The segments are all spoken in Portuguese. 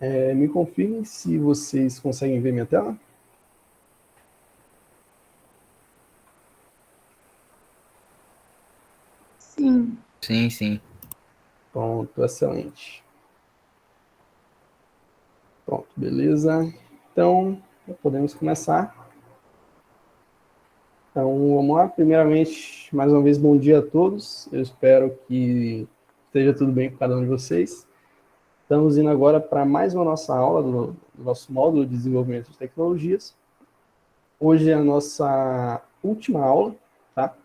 Me confirmem se vocês conseguem ver minha tela. Sim. Sim, sim. Pronto, excelente. Pronto, beleza. Então, podemos começar. Então, vamos lá. Primeiramente, mais uma vez, bom dia a todos. Eu espero que esteja tudo bem com cada um de vocês. Estamos indo agora para mais uma nossa aula do nosso módulo de desenvolvimento de tecnologias. Hoje é a nossa última aula, tá?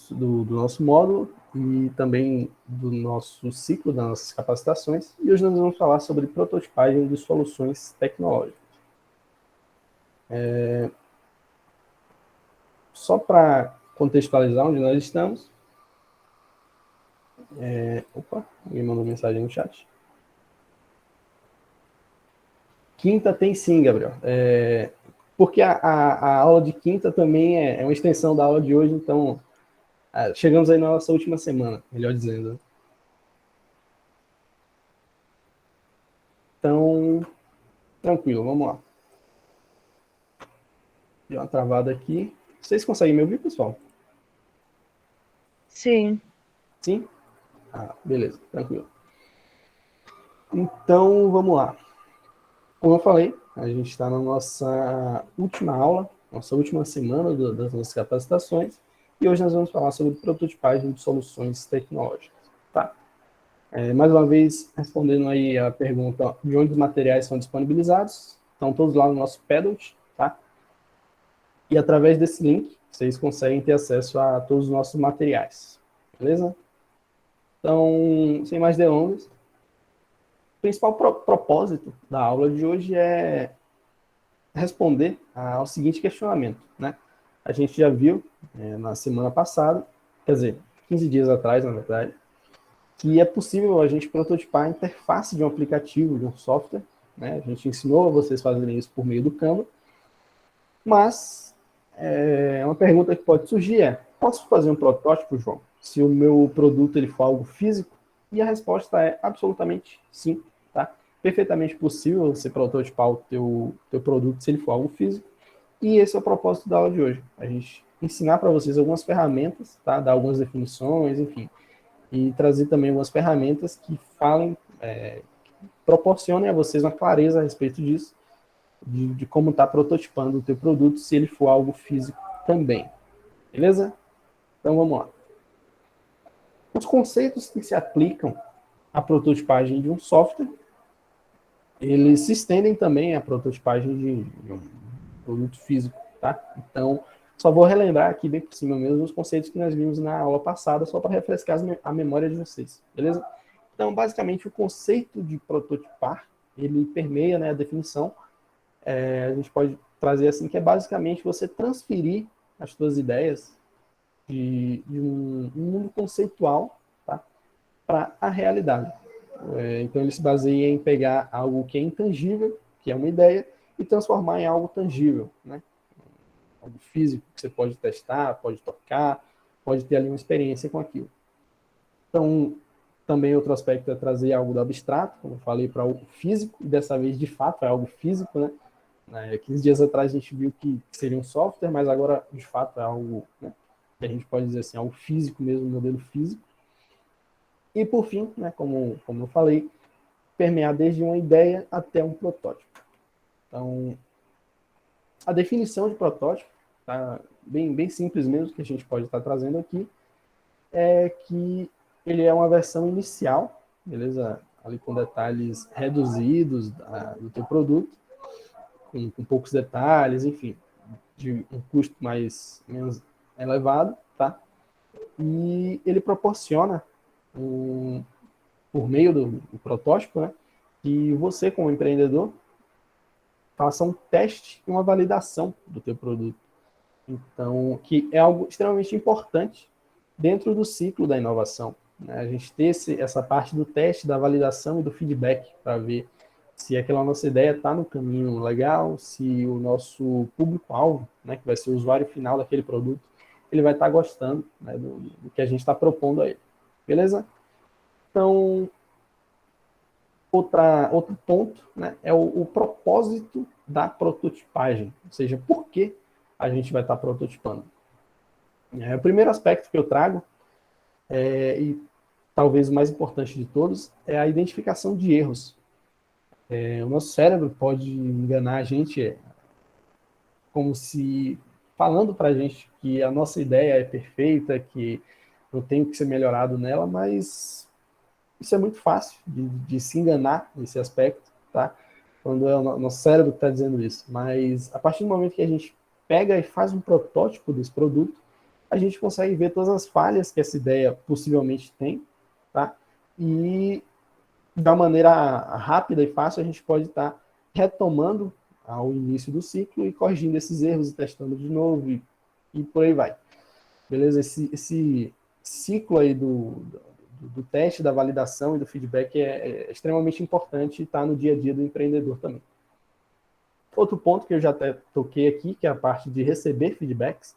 Do nosso módulo e também do nosso ciclo das nossas capacitações. E hoje nós vamos falar sobre prototipagem de soluções tecnológicas. Só para contextualizar onde nós estamos. Opa, alguém mandou mensagem no chat. Quinta tem sim, Gabriel. Porque a aula de quinta também é uma extensão da aula de hoje, então chegamos aí na nossa última semana, melhor dizendo. Então, tranquilo, vamos lá. Deu uma travada aqui. Vocês conseguem me ouvir, pessoal? Sim. Sim? Beleza, tranquilo. Então, vamos lá. Como eu falei, a gente está na nossa última aula, nossa última semana das nossas capacitações, e hoje nós vamos falar sobre prototipagem de soluções tecnológicas. Tá? Mais uma vez, respondendo aí a pergunta de onde os materiais são disponibilizados, estão todos lá no nosso Pedalt, tá? E através desse link, vocês conseguem ter acesso a todos os nossos materiais, beleza? Então, sem mais delongas, o principal propósito da aula de hoje é responder ao seguinte questionamento, né? A gente já viu na semana passada, quer dizer, 15 dias atrás, na verdade, que é possível a gente prototipar a interface de um aplicativo, de um software, né? A gente ensinou a vocês fazerem isso por meio do Canva, mas uma pergunta que pode surgir posso fazer um protótipo, João, se o meu produto ele for algo físico? E a resposta é absolutamente sim, tá? Perfeitamente possível você prototipar o teu produto se ele for algo físico. E esse é o propósito da aula de hoje. A gente ensinar para vocês algumas ferramentas, tá? Dar algumas definições, enfim. E trazer também algumas ferramentas que falem, proporcionem a vocês uma clareza a respeito disso, de como está prototipando o teu produto, se ele for algo físico também. Beleza? Então vamos lá. Os conceitos que se aplicam à prototipagem de um software, eles se estendem também à prototipagem de um produto físico, tá? Então, só vou relembrar aqui bem por cima mesmo os conceitos que nós vimos na aula passada, só para refrescar a memória de vocês, beleza? Então, basicamente, o conceito de prototipar, ele permeia, né, a definição. A gente pode trazer assim, que é basicamente você transferir as suas ideias de um mundo conceitual, tá, para a realidade. Então, ele se baseia em pegar algo que é intangível, que é uma ideia, e transformar em algo tangível, né? Algo físico que você pode testar, pode tocar, pode ter ali uma experiência com aquilo. Então, também outro aspecto é trazer algo do abstrato, como eu falei, para algo físico, e dessa vez, de fato, é algo físico, né? 15 dias atrás a gente viu que seria um software, mas agora, de fato, é algo, né, que a gente pode dizer assim, algo físico mesmo, um modelo físico. E, por fim, né, como eu falei, permear desde uma ideia até um protótipo. Então, a definição de protótipo, tá, bem simples mesmo, que a gente pode estar trazendo aqui, é que ele é uma versão inicial, beleza? Ali com detalhes reduzidos do teu produto, com poucos detalhes, enfim, de um custo menos elevado, tá? E ele proporciona, por meio do protótipo, né, que você, como empreendedor, faça um teste e uma validação do teu produto. Então, que é algo extremamente importante dentro do ciclo da inovação, né? A gente ter essa parte do teste, da validação e do feedback para ver se aquela nossa ideia está no caminho legal, se o nosso público-alvo, né, que vai ser o usuário final daquele produto, ele vai estar gostando, né, do que a gente está propondo a ele. Beleza? Então, Outro ponto, né, é o propósito da prototipagem, ou seja, por que a gente vai estar prototipando. O primeiro aspecto que eu trago, e talvez o mais importante de todos, é a identificação de erros. O nosso cérebro pode enganar a gente como se falando para a gente que a nossa ideia é perfeita, que não tem o que ser melhorado nela, mas isso é muito fácil de se enganar nesse aspecto, tá? Quando é o nosso cérebro que está dizendo isso. Mas a partir do momento que a gente pega e faz um protótipo desse produto, a gente consegue ver todas as falhas que essa ideia possivelmente tem, tá? E de uma maneira rápida e fácil, a gente pode estar retomando ao início do ciclo e corrigindo esses erros e testando de novo e por aí vai. Beleza? Esse ciclo aí do teste, da validação e do feedback é extremamente importante e está no dia a dia do empreendedor também. Outro ponto que eu já até toquei aqui, que é a parte de receber feedbacks.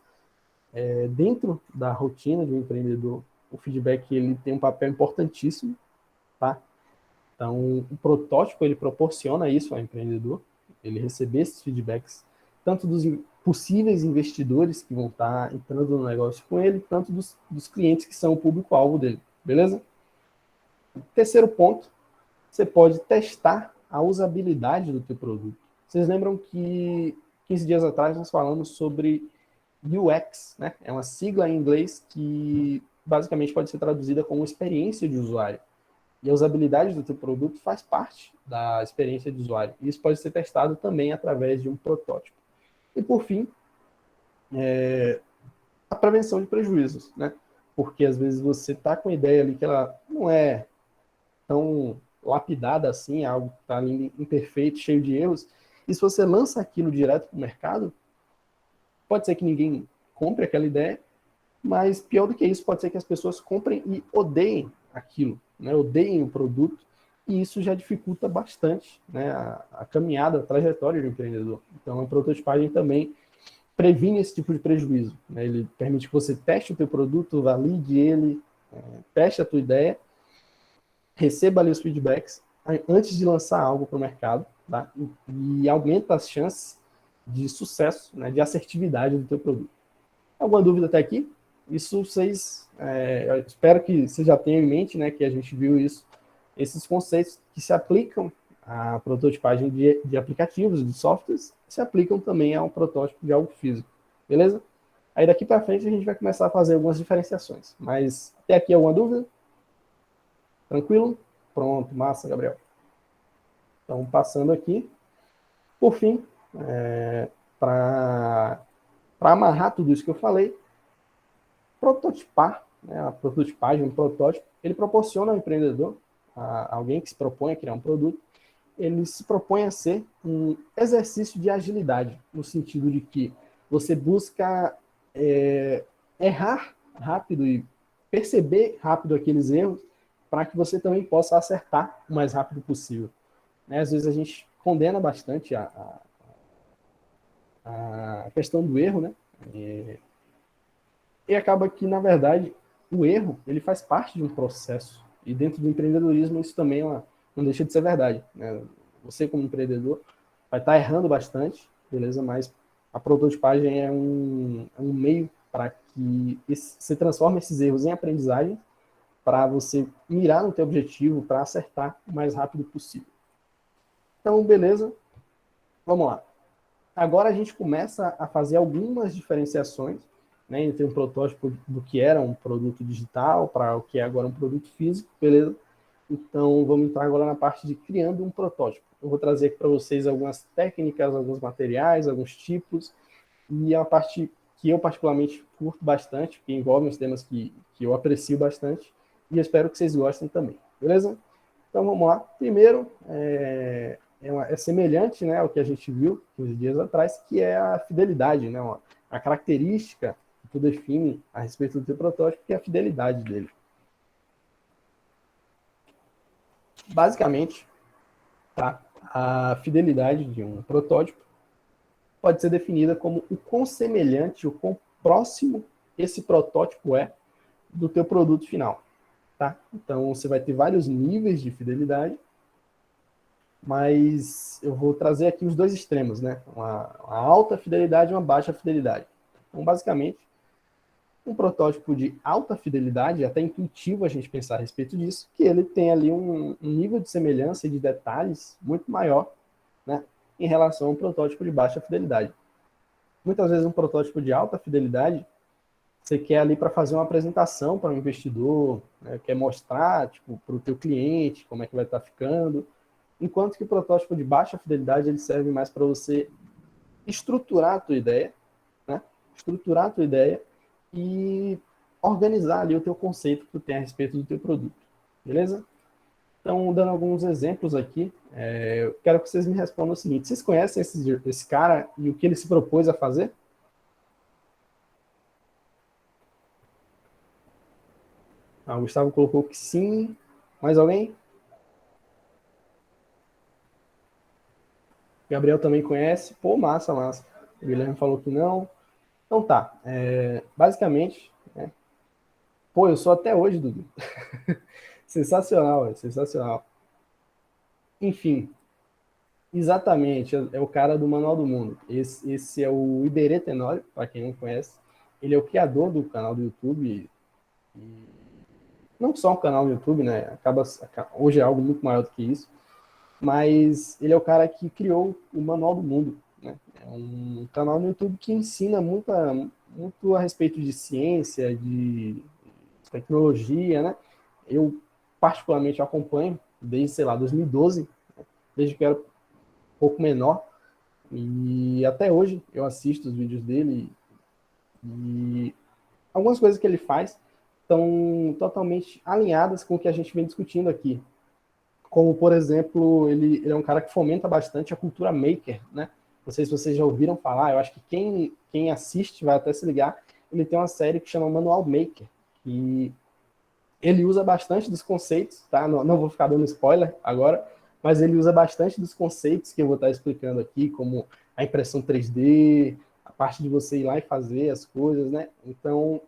Dentro da rotina de um empreendedor, o feedback ele tem um papel importantíssimo, tá? Então, o protótipo ele proporciona isso ao empreendedor, ele receber esses feedbacks, tanto dos possíveis investidores que vão estar entrando no negócio com ele, tanto dos clientes que são o público-alvo dele, beleza? Terceiro ponto, você pode testar a usabilidade do teu produto. Vocês lembram que 15 dias atrás nós falamos sobre UX, né? É uma sigla em inglês que basicamente pode ser traduzida como experiência de usuário. E a usabilidade do teu produto faz parte da experiência de usuário. Isso pode ser testado também através de um protótipo. E por fim, a prevenção de prejuízos, né? Porque às vezes você está com a ideia ali que ela não é tão lapidada assim, algo que está ali imperfeito, cheio de erros, e se você lança aquilo direto para o mercado, pode ser que ninguém compre aquela ideia, mas pior do que isso, pode ser que as pessoas comprem e odeiem aquilo, né? Odeiem o produto, e isso já dificulta bastante, né, a caminhada, a trajetória do empreendedor. Então, a prototipagem também previne esse tipo de prejuízo, né? Ele permite que você teste o teu produto, valide ele, teste a tua ideia, receba ali os feedbacks antes de lançar algo para o mercado, tá? E aumenta as chances de sucesso, né, de assertividade do teu produto. Alguma dúvida até aqui? Isso vocês, eu espero que vocês já tenham em mente, né, que a gente viu isso, esses conceitos que se aplicam à prototipagem de aplicativos, de softwares, se aplicam também ao protótipo de algo físico, beleza? Aí daqui para frente a gente vai começar a fazer algumas diferenciações, mas até aqui alguma dúvida? Tranquilo? Pronto, massa, Gabriel. Então, passando aqui, por fim, para amarrar tudo isso que eu falei, prototipar, né, a prototipagem, um protótipo, ele proporciona ao empreendedor, a alguém que se propõe a criar um produto, ele se propõe a ser um exercício de agilidade, no sentido de que você busca errar rápido e perceber rápido aqueles erros para que você também possa acertar o mais rápido possível. Né? Às vezes a gente condena bastante a questão do erro, né? E acaba que, na verdade, o erro ele faz parte de um processo. E dentro do empreendedorismo isso também não deixa de ser verdade. Né? Você, como empreendedor, vai estar errando bastante, beleza? Mas a prototipagem é um meio para que você transforme esses erros em aprendizagem para você mirar no teu objetivo, para acertar o mais rápido possível. Então, beleza? Vamos lá. Agora a gente começa a fazer algumas diferenciações, né, entre um protótipo do que era um produto digital para o que é agora um produto físico, beleza? Então, vamos entrar agora na parte de criando um protótipo. Eu vou trazer aqui para vocês algumas técnicas, alguns materiais, alguns tipos, e a parte que eu particularmente curto bastante, que envolve os temas que eu aprecio bastante, e eu espero que vocês gostem também, beleza? Então, vamos lá. Primeiro, é semelhante, né, ao que a gente viu 15 dias atrás, que é a fidelidade, né, a característica que tu define a respeito do teu protótipo, que é a fidelidade dele. Basicamente, tá, a fidelidade de um protótipo pode ser definida como o quão semelhante, o quão próximo esse protótipo é do teu produto final. Tá? Então, você vai ter vários níveis de fidelidade, mas eu vou trazer aqui os dois extremos, né? Uma alta fidelidade e uma baixa fidelidade. Então, basicamente, um protótipo de alta fidelidade, é até intuitivo a gente pensar a respeito disso, que ele tem ali um nível de semelhança e de detalhes muito maior, né, em relação a um protótipo de baixa fidelidade. Muitas vezes um protótipo de alta fidelidade, você quer ali para fazer uma apresentação para um investidor, né, quer mostrar tipo, para o teu cliente como é que vai estar ficando, enquanto que o protótipo de baixa fidelidade ele serve mais para você estruturar a tua ideia, né, estruturar a tua ideia e organizar ali o teu conceito que tu tem a respeito do teu produto, beleza? Então, dando alguns exemplos aqui, eu quero que vocês me respondam o seguinte: vocês conhecem esse cara e o que ele se propôs a fazer? O Gustavo colocou que sim. Mais alguém? Gabriel também conhece. Pô, massa, massa. O Guilherme falou que não. Então tá. Basicamente, né? Pô, eu sou até hoje, Dudu. Sensacional, sensacional. Enfim, exatamente, é o cara do Manual do Mundo. Esse é o Iberê Tenório, para quem não conhece. Ele é o criador do canal do YouTube. Não só um canal no YouTube, né? Hoje é algo muito maior do que isso. Mas ele é o cara que criou o Manual do Mundo. Né? É um canal no YouTube que ensina muito a respeito de ciência, de tecnologia, né? Eu particularmente acompanho desde, sei lá, 2012, desde que eu era um pouco menor, e até hoje eu assisto os vídeos dele e algumas coisas que ele faz estão totalmente alinhadas com o que a gente vem discutindo aqui. Como, por exemplo, ele é um cara que fomenta bastante a cultura maker, né? Não sei se vocês já ouviram falar, eu acho que quem assiste vai até se ligar. Ele tem uma série que chama Manual Maker, e ele usa bastante dos conceitos, tá? Não vou ficar dando spoiler agora, mas ele usa bastante dos conceitos que eu vou estar explicando aqui, como a impressão 3D, a parte de você ir lá e fazer as coisas, né? Então,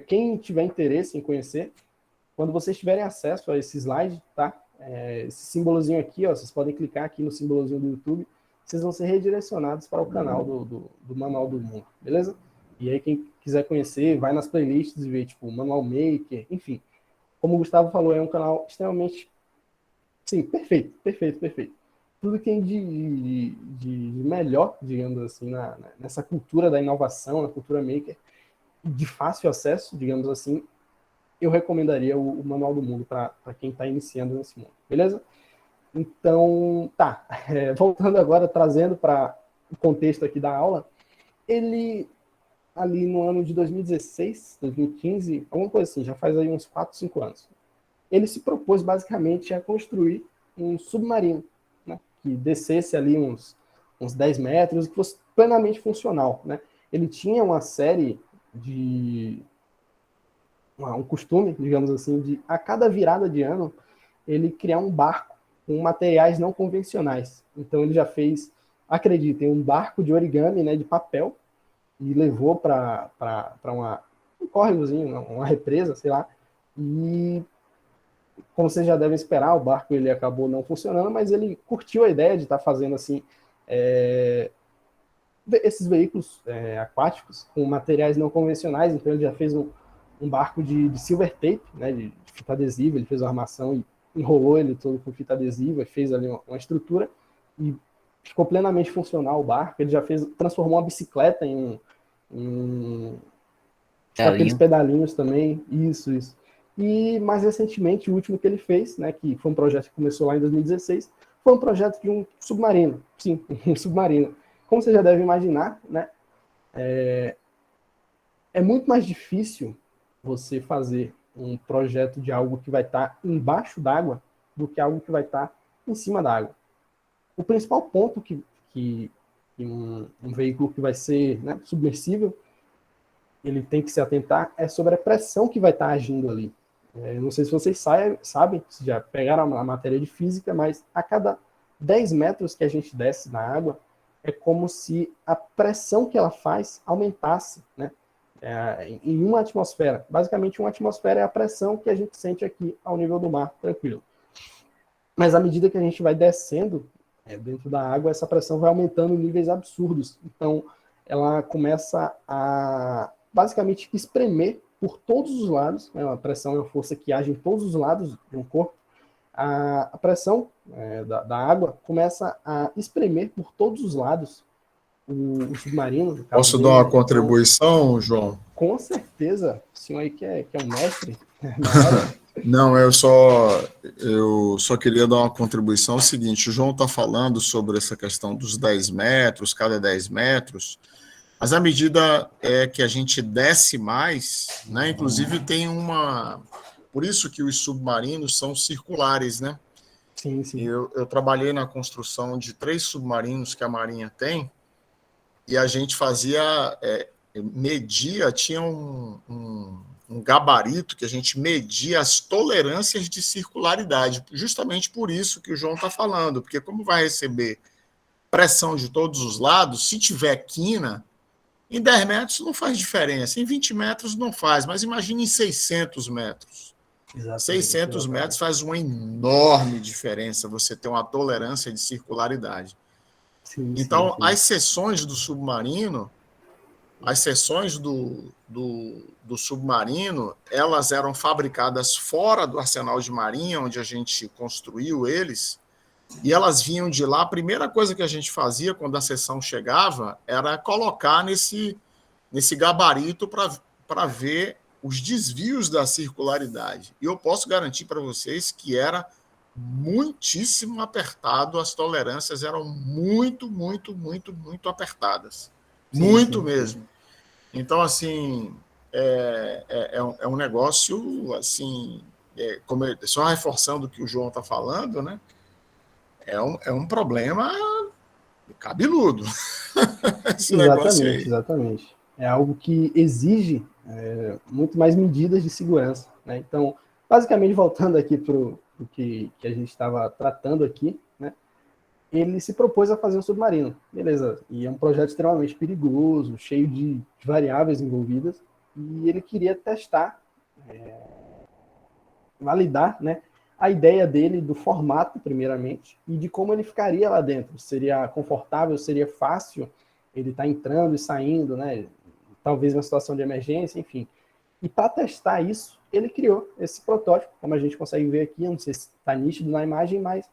quem tiver interesse em conhecer, quando vocês tiverem acesso a esse slide, tá? Esse símbolozinho aqui, ó, vocês podem clicar aqui no símbolozinho do YouTube, vocês vão ser redirecionados para o canal do Manual do Mundo, beleza? E aí quem quiser conhecer, vai nas playlists e vê, tipo, Manual Maker, enfim. Como o Gustavo falou, é um canal extremamente, sim, perfeito, perfeito, perfeito. Tudo que tem de melhor, digamos assim, nessa cultura da inovação, na cultura maker, de fácil acesso, digamos assim, eu recomendaria o Manual do Mundo para quem está iniciando nesse mundo, beleza? Então, tá. Voltando agora, trazendo para o contexto aqui da aula, ele, ali no ano de 2016, 2015, alguma coisa assim, já faz aí uns 4, 5 anos, ele se propôs basicamente a construir um submarino, né, que descesse ali uns 10 metros, que fosse plenamente funcional, né? Ele tinha uma série de um costume, digamos assim, de a cada virada de ano ele criar um barco com materiais não convencionais. Então ele já fez, acreditem, um barco de origami, né, de papel, e levou para um córregozinho, uma represa, sei lá, e como vocês já devem esperar, o barco ele acabou não funcionando, mas ele curtiu a ideia de estar fazendo assim esses veículos aquáticos com materiais não convencionais. Então ele já fez um barco de silver tape, né, de fita adesiva. Ele fez uma armação e enrolou ele todo com fita adesiva, e fez ali uma estrutura e ficou plenamente funcional o barco. Ele já transformou uma bicicleta em tipo aqueles Galinho. pedalinhos também, isso. E mais recentemente, o último que ele fez, né, que foi um projeto que começou lá em 2016, foi um projeto de um submarino, sim, um submarino. Como você já deve imaginar, né, é muito mais difícil você fazer um projeto de algo que vai estar embaixo d'água do que algo que vai estar em cima d'água. O principal ponto que um veículo que vai ser, né, submersível, ele tem que se atentar é sobre a pressão que vai estar agindo ali. Não sei se vocês sabem, se já pegaram a matéria de física, mas a cada 10 metros que a gente desce na água, é como se a pressão que ela faz aumentasse, né? Em uma atmosfera. Basicamente, uma atmosfera é a pressão que a gente sente aqui ao nível do mar, tranquilo. Mas à medida que a gente vai descendo dentro da água, essa pressão vai aumentando em níveis absurdos. Então, ela começa a basicamente espremer por todos os lados, né? A pressão é uma força que age em todos os lados de um corpo. A pressão da água começa a espremer por todos os lados o submarino, no caso Posso dar dele, uma né? Então, contribuição, João? com certeza, o senhor aí que é um mestre na área. Não, eu só queria dar uma contribuição. É o seguinte, o João está falando sobre essa questão dos 10 metros, cada 10 metros, mas à medida que a gente desce mais, né, inclusive tem uma... Por isso que os submarinos são circulares, né? Sim, sim. Eu trabalhei na construção de 3 submarinos que a Marinha tem, e a gente media, tinha um gabarito que a gente media as tolerâncias de circularidade, justamente por isso que o João está falando, porque como vai receber pressão de todos os lados, se tiver quina, em 10 metros não faz diferença, em 20 metros não faz, mas imagine em 600 metros. Exatamente, 600 metros exatamente. faz uma enorme diferença você ter uma tolerância de circularidade. Sim, sim, Então, sim. as seções do submarino, as seções do submarino, elas eram fabricadas fora do arsenal de marinha, onde a gente construiu eles, e elas vinham de lá. A primeira coisa que a gente fazia quando a seção chegava era colocar nesse gabarito para ver os desvios da circularidade. E eu posso garantir para vocês que era muitíssimo apertado, as tolerâncias eram muito, muito, muito, muito apertadas. Sim, Muito sim, sim. mesmo. Então, assim, é um negócio, assim, só reforçando o que o João está falando, né? É um problema cabeludo, esse negócio Exatamente, aí. exatamente. É algo que exige muito mais medidas de segurança, né? Então, basicamente, voltando aqui para o que a gente estava tratando aqui, né? Ele se propôs a fazer um submarino, beleza? E é um projeto extremamente perigoso, cheio de variáveis envolvidas, e ele queria testar, validar, né? A ideia dele do formato, primeiramente, e de como ele ficaria lá dentro. Seria confortável, seria fácil ele estar entrando e saindo, né? Talvez uma situação de emergência, enfim. E para testar isso, ele criou esse protótipo, como a gente consegue ver aqui, não sei se está nítido na imagem, mas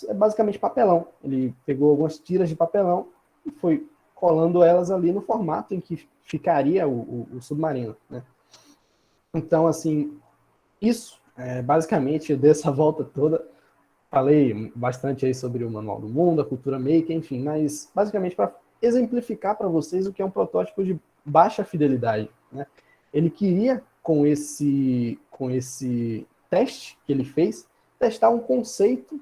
é basicamente papelão. Ele pegou algumas tiras de papelão e foi colando elas ali no formato em que ficaria o submarino, né? Então, assim, isso, basicamente, dessa volta toda, falei bastante aí sobre o Manual do Mundo, a cultura maker, enfim, mas basicamente para exemplificar para vocês o que é um protótipo de baixa fidelidade, né? Ele queria, com esse teste que ele fez, testar um conceito,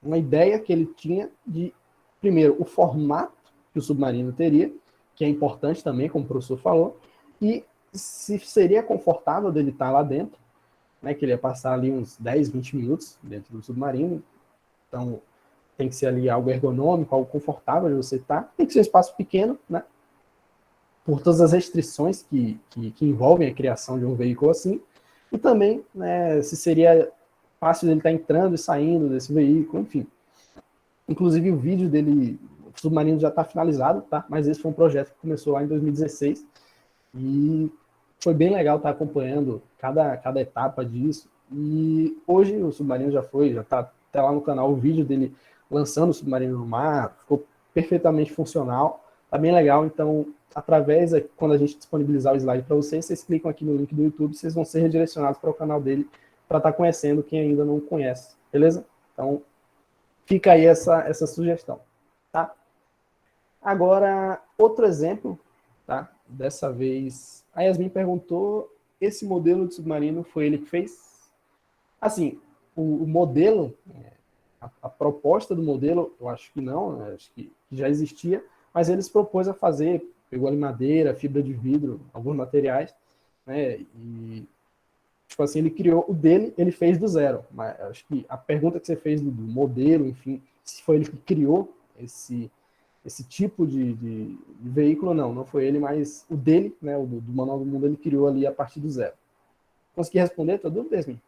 uma ideia que ele tinha de, primeiro, o formato que o submarino teria, que é importante também, como o professor falou, e se seria confortável dele estar lá dentro, né, que ele ia passar ali uns 10, 20 minutos dentro do submarino. Então, tem que ser ali algo ergonômico, algo confortável de você estar. Tem que ser um espaço pequeno, né? Por todas as restrições que envolvem a criação de um veículo assim. E também, né, se seria fácil ele estar entrando e saindo desse veículo, enfim. Inclusive, o vídeo dele, o submarino já está finalizado, tá? Mas esse foi um projeto que começou lá em 2016 e foi bem legal estar acompanhando cada etapa disso. E hoje o submarino já está até lá no canal o vídeo dele lançando o submarino no mar, ficou perfeitamente funcional, tá bem legal. Então, quando a gente disponibilizar o slide para vocês, vocês clicam aqui no link do YouTube, vocês vão ser redirecionados para o canal dele para estar conhecendo quem ainda não conhece, beleza? Então, fica aí essa sugestão, tá? Agora, outro exemplo, tá? Dessa vez, a Yasmin perguntou, esse modelo de submarino foi ele que fez? Assim, o modelo, a proposta do modelo, eu acho que não, né? Acho que já existia, mas ele se propôs a fazer, pegou ali madeira, fibra de vidro, alguns materiais, né? E, tipo assim, ele criou o dele, ele fez do zero. Mas acho que a pergunta que você fez do modelo, enfim, se foi ele que criou esse tipo de veículo, não foi ele, mas o dele, né, o do Manual do Mundo, ele criou ali a partir do zero. Consegui responder a tua dúvida, Yasmin?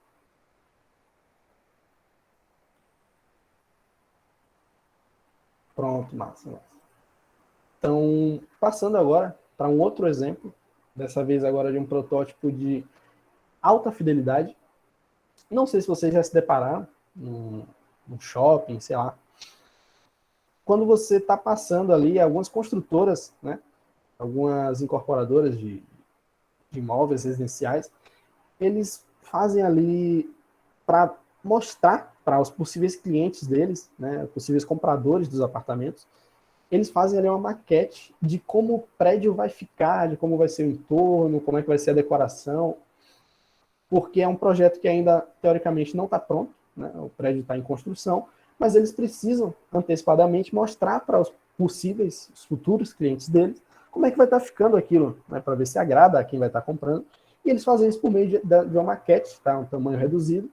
Pronto, massa, massa. Então, passando agora para um outro exemplo, dessa vez agora de um protótipo de alta fidelidade. Não sei se vocês já se depararam num shopping, sei lá. Quando você está passando ali, algumas construtoras, né, algumas incorporadoras de imóveis residenciais, eles fazem ali para mostrar para os possíveis clientes deles, né, possíveis compradores dos apartamentos, eles fazem ali uma maquete de como o prédio vai ficar, de como vai ser o entorno, como é que vai ser a decoração, porque é um projeto que ainda, teoricamente, não está pronto, né, o prédio está em construção, mas eles precisam, antecipadamente, mostrar para os possíveis, os futuros clientes deles, como é que vai estar ficando aquilo, né, para ver se agrada a quem vai estar comprando, e eles fazem isso por meio de uma maquete, tá, um tamanho reduzido,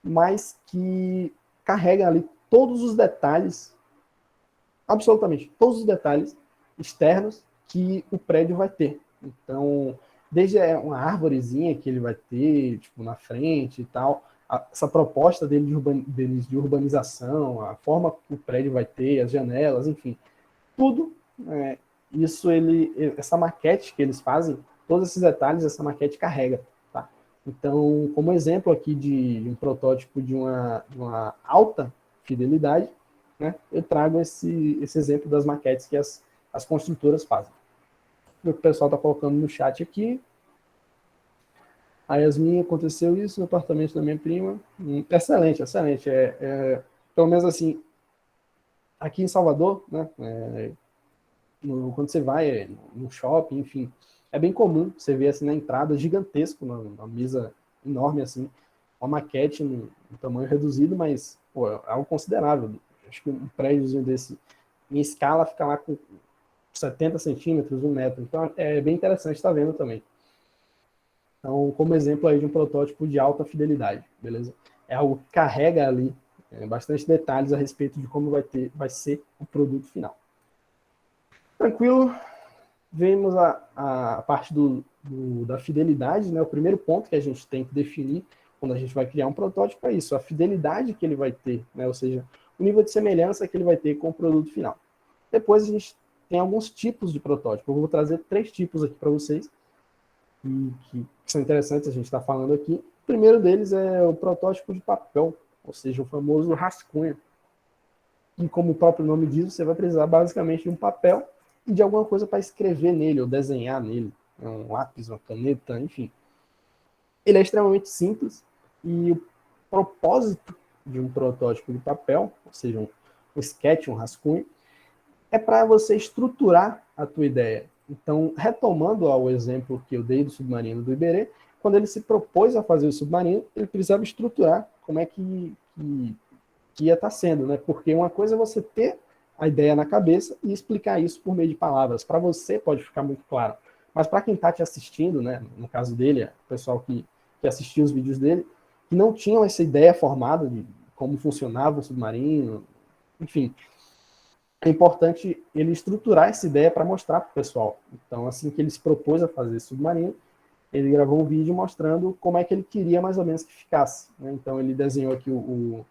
mas que carrega ali todos os detalhes, absolutamente todos os detalhes externos que o prédio vai ter. Então, desde uma árvorezinha que ele vai ter, tipo, na frente e tal, essa proposta deles de urbanização, a forma que o prédio vai ter, as janelas, enfim, tudo, essa maquete que eles fazem, todos esses detalhes, essa maquete carrega. Tá? Então, como exemplo aqui de um protótipo de uma alta fidelidade, né, eu trago esse exemplo das maquetes que as construtoras fazem. O pessoal está colocando no chat aqui. A Yasmin, aconteceu isso no apartamento da minha prima. Excelente, excelente. Pelo menos assim, aqui em Salvador, né, quando você vai no shopping, enfim, é bem comum você ver assim na entrada, gigantesco, uma mesa enorme assim, uma maquete no tamanho reduzido, mas pô, é algo considerável. Acho que um prédiozinho desse, em escala, fica lá com 70 centímetros, 1 metro. Então é bem interessante estar vendo também. Então, como exemplo aí de um protótipo de alta fidelidade, beleza? É algo que carrega ali bastante detalhes a respeito de como vai ser o produto final. Tranquilo? Vemos a parte da fidelidade, né? O primeiro ponto que a gente tem que definir quando a gente vai criar um protótipo é isso, a fidelidade que ele vai ter, né? Ou seja, o nível de semelhança que ele vai ter com o produto final. Depois a gente tem alguns tipos de protótipo. Eu vou trazer 3 tipos aqui para vocês, que são interessantes a gente estar falando aqui. O primeiro deles é o protótipo de papel, ou seja, o famoso rascunho. E como o próprio nome diz, você vai precisar basicamente de um papel e de alguma coisa para escrever nele ou desenhar nele, um lápis, uma caneta, enfim. Ele é extremamente simples e o propósito de um protótipo de papel, ou seja, um sketch, um rascunho, é para você estruturar a tua ideia. Então, retomando ao exemplo que eu dei do submarino do Iberê, quando ele se propôs a fazer o submarino, ele precisava estruturar como é que ia estar sendo, né? Porque uma coisa é você ter a ideia na cabeça e explicar isso por meio de palavras. Para você pode ficar muito claro, mas para quem está te assistindo, né? No caso dele, o pessoal que assistiu os vídeos dele, que não tinham essa ideia formada de como funcionava o submarino, enfim, é importante ele estruturar essa ideia para mostrar para o pessoal. Então, assim que ele se propôs a fazer esse submarino, ele gravou um vídeo mostrando como é que ele queria mais ou menos que ficasse. Né? Então, ele desenhou aqui o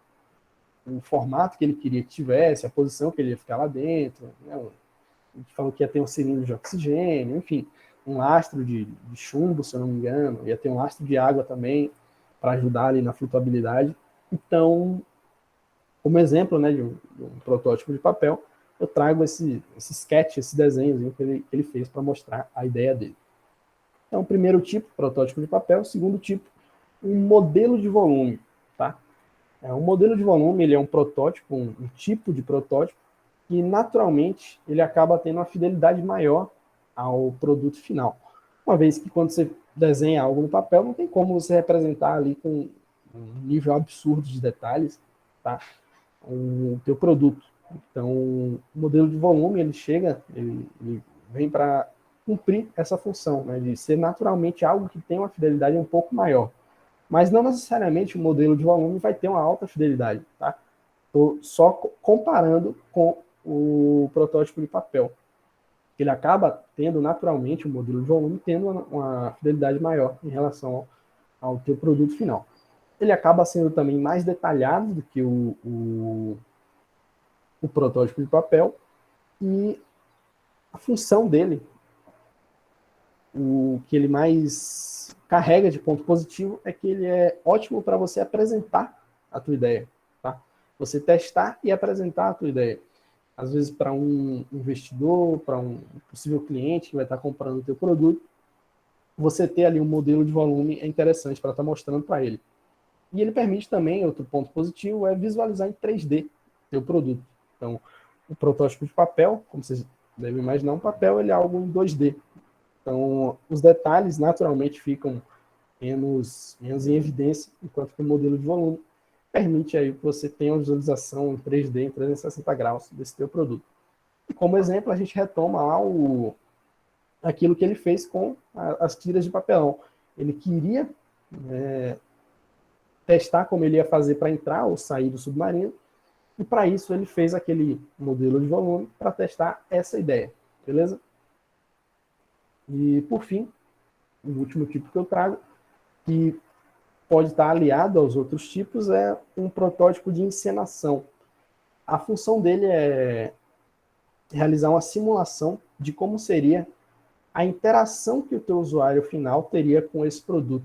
formato que ele queria que tivesse, a posição que ele ia ficar lá dentro. Né? Ele falou que ia ter um cilindro de oxigênio, enfim, um lastro de chumbo, se eu não me engano, ia ter um lastro de água também, para ajudar ali na flutuabilidade. Então, como exemplo, né, de um protótipo de papel, eu trago esse sketch, esse desenho que ele fez para mostrar a ideia dele. Então, primeiro tipo, protótipo de papel. Segundo tipo, um modelo de volume. Tá? Um modelo de volume ele é um protótipo, um tipo de protótipo, que naturalmente ele acaba tendo uma fidelidade maior ao produto final. Uma vez que quando você desenha algo no papel, não tem como você representar ali com um nível absurdo de detalhes, tá? O teu produto. Então, o modelo de volume, ele vem para cumprir essa função, né, de ser naturalmente algo que tem uma fidelidade um pouco maior. Mas não necessariamente o modelo de volume vai ter uma alta fidelidade, tá? Estou só comparando com o protótipo de papel. Ele acaba tendo naturalmente o modelo de volume tendo uma fidelidade maior em relação ao teu produto final. Ele acaba sendo também mais detalhado do que o protótipo de papel, e a função dele, o que ele mais carrega de ponto positivo é que ele é ótimo para você apresentar a tua ideia, tá? Você testar e apresentar a tua ideia. Às vezes para um investidor, para um possível cliente que vai estar comprando o teu produto, você ter ali um modelo de volume é interessante para estar mostrando para ele. E ele permite também, outro ponto positivo, é visualizar em 3D teu produto. Então, o protótipo de papel, como vocês devem imaginar, um papel ele é algo em 2D. Então, os detalhes naturalmente ficam menos em evidência, enquanto que o modelo de volume permite aí que você tenha uma visualização em 3D, em 360 graus desse teu produto. E como exemplo, a gente retoma lá aquilo que ele fez com as tiras de papelão. Ele queria testar como ele ia fazer para entrar ou sair do submarino, e para isso ele fez aquele modelo de volume para testar essa ideia, beleza? E por fim, o último tipo que eu trago, que pode estar aliado aos outros tipos, é um protótipo de encenação. A função dele é realizar uma simulação de como seria a interação que o teu usuário final teria com esse produto,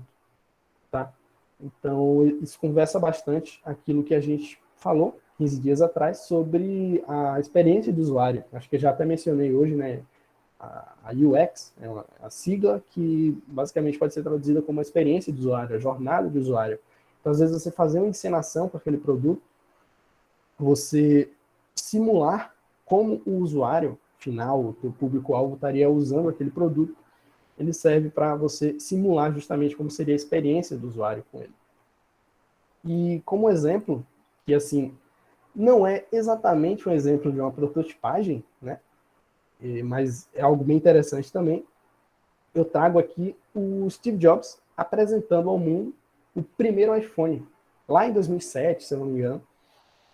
tá? Então, isso conversa bastante aquilo que a gente falou 15 dias atrás sobre a experiência do usuário. Acho que eu já até mencionei hoje, né? A UX é a sigla que basicamente pode ser traduzida como a experiência do usuário, a jornada do usuário. Então, às vezes, você fazer uma encenação com aquele produto, você simular como o usuário final, o teu público-alvo, estaria usando aquele produto, ele serve para você simular justamente como seria a experiência do usuário com ele. E como exemplo, que assim, não é exatamente um exemplo de uma prototipagem, né? Mas é algo bem interessante também, eu trago aqui o Steve Jobs apresentando ao mundo o primeiro iPhone, lá em 2007, se eu não me engano.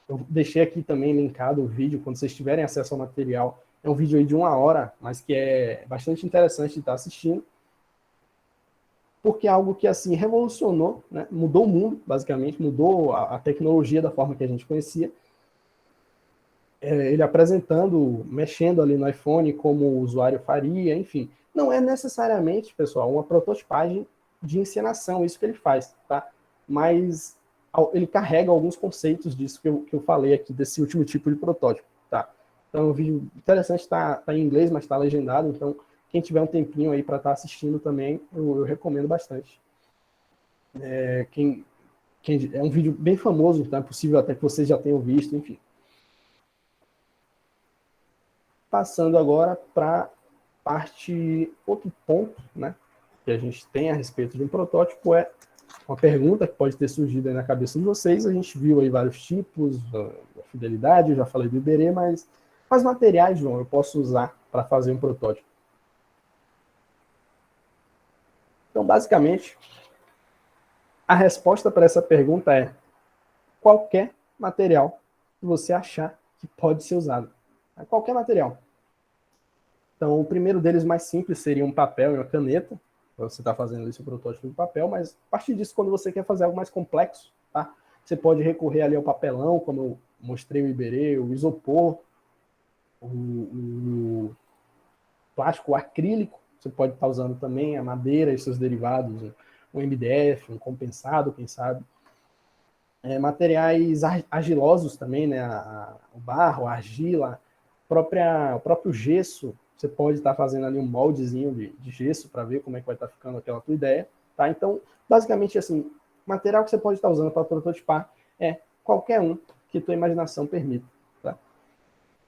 Eu deixei aqui também linkado o vídeo, quando vocês tiverem acesso ao material. É um vídeo aí de 1 hora, mas que é bastante interessante de estar assistindo, porque é algo que assim revolucionou, né? Mudou o mundo, basicamente, mudou a tecnologia da forma que a gente conhecia. Ele apresentando, mexendo ali no iPhone, como o usuário faria, enfim. Não é necessariamente, pessoal, uma prototipagem de encenação, isso que ele faz, tá? Mas ele carrega alguns conceitos disso que eu falei aqui, desse último tipo de protótipo, tá? Então, o vídeo interessante está em inglês, mas está legendado, então quem tiver um tempinho aí para estar assistindo também, eu recomendo bastante. É um vídeo bem famoso, então é possível até que vocês já tenham visto, enfim. Passando agora para outro ponto, né, que a gente tem a respeito de um protótipo, é uma pergunta que pode ter surgido aí na cabeça de vocês. A gente viu aí vários tipos, a fidelidade, eu já falei do Iberê, mas quais materiais, João, eu posso usar para fazer um protótipo? Então, basicamente, a resposta para essa pergunta é qualquer material que você achar que pode ser usado. Qualquer material. Então, o primeiro deles, mais simples, seria um papel e uma caneta. Você está fazendo ali seu protótipo de papel, mas a partir disso, quando você quer fazer algo mais complexo, tá? Você pode recorrer ali ao papelão, como eu mostrei o Iberê, o isopor, o plástico, o acrílico. Você pode estar usando também a madeira e seus derivados, um MDF, um compensado, quem sabe. Materiais argilosos também, né? O barro, a argila, o próprio gesso. Você pode estar fazendo ali um moldezinho de gesso para ver como é que vai estar ficando aquela tua ideia, tá? Então, basicamente, assim, material que você pode estar usando para prototipar é qualquer um que tua imaginação permita, tá?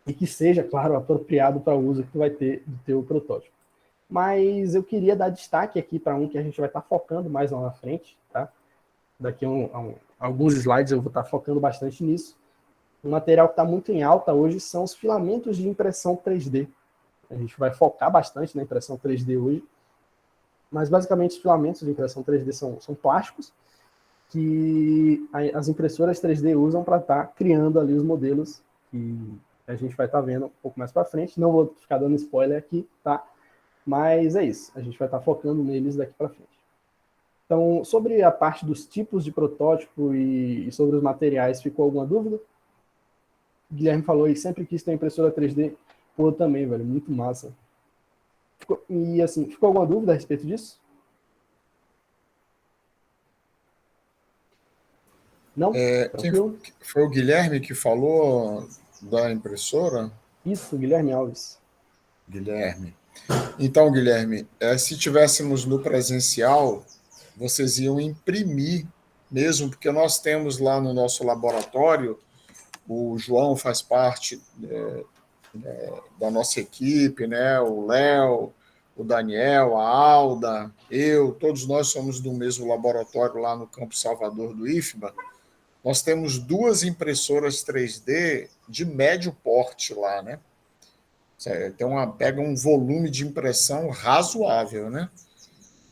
E que seja, claro, apropriado para o uso que tu vai ter do teu protótipo. Mas eu queria dar destaque aqui para um que a gente vai estar focando mais lá na frente, tá? Daqui a alguns slides eu vou estar focando bastante nisso. Um material que está muito em alta hoje são os filamentos de impressão 3D. A gente vai focar bastante na impressão 3D hoje, mas basicamente os filamentos de impressão 3D são plásticos que as impressoras 3D usam para estar criando ali os modelos que a gente vai estar vendo um pouco mais para frente. Não vou ficar dando spoiler aqui, tá? Mas é isso, a gente vai estar focando neles daqui para frente. Então, sobre a parte dos tipos de protótipo e sobre os materiais, ficou alguma dúvida? O Guilherme falou aí, sempre quis ter impressora 3D. Pô, também, velho, muito massa. E assim, ficou alguma dúvida a respeito disso? Não? Quem Tranquilo? foi o Guilherme que falou da impressora? Isso, Guilherme Alves. Guilherme. Então, Guilherme, se tivéssemos no presencial, vocês iam imprimir mesmo, porque nós temos lá no nosso laboratório, o João faz parte da nossa equipe, né? O Léo, o Daniel, a Alda, eu, todos nós somos do mesmo laboratório lá no Campo Salvador do IFBA. Nós temos 2 impressoras 3D de médio porte lá, né? Pega um volume de impressão razoável, né?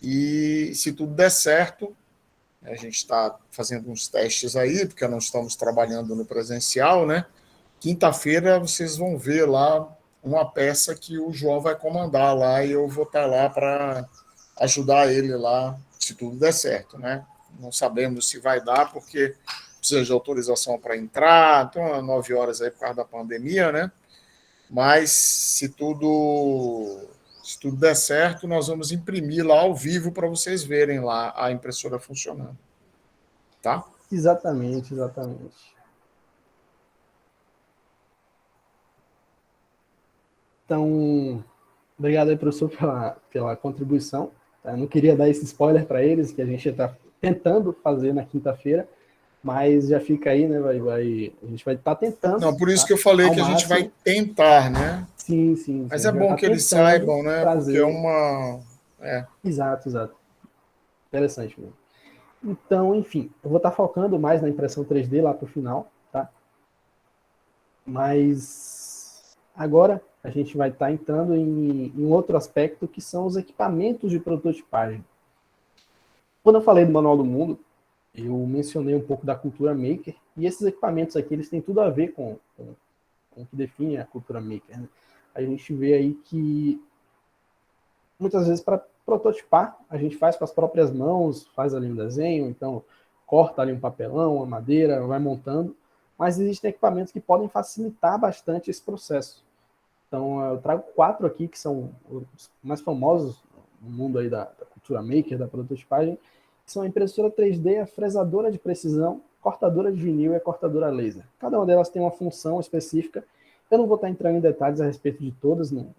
E se tudo der certo, a gente está fazendo uns testes aí, porque não estamos trabalhando no presencial, né? Quinta-feira vocês vão ver lá uma peça que o João vai comandar lá e eu vou estar lá para ajudar ele lá, se tudo der certo, né? Não sabemos se vai dar, porque precisa de autorização para entrar, então 9 horas aí por causa da pandemia, né? Mas se tudo der certo, nós vamos imprimir lá ao vivo para vocês verem lá a impressora funcionando, tá? Exatamente, exatamente. Então, obrigado aí, professor, pela contribuição. Tá? Eu não queria dar esse spoiler para eles, que a gente está tentando fazer na quinta-feira, mas já fica aí, né? A gente vai estar tentando. Não, por isso Tá? que eu falei Ao que a gente vai máximo. tentar, né? Sim, sim, sim. Mas A é gente vai bom estar que eles tentando saibam, né? Porque é trazer. uma. Exato, exato. Interessante mesmo. Então, enfim, eu vou estar focando mais na impressão 3D lá para o final, tá? Mas agora a gente vai estar entrando em outro aspecto, que são os equipamentos de prototipagem. Quando eu falei do Manual do Mundo, eu mencionei um pouco da cultura maker, e esses equipamentos aqui, eles têm tudo a ver com o que define a cultura maker, né? A gente vê aí que muitas vezes para prototipar, a gente faz com as próprias mãos, faz ali um desenho, então corta ali um papelão, uma madeira, vai montando, mas existem equipamentos que podem facilitar bastante esse processo. Então eu trago 4 aqui que são os mais famosos no mundo aí da cultura maker, da prototipagem, que são a impressora 3D, a fresadora de precisão, cortadora de vinil e a cortadora laser. Cada uma delas tem uma função específica. Eu não vou estar entrando em detalhes a respeito de todas, não,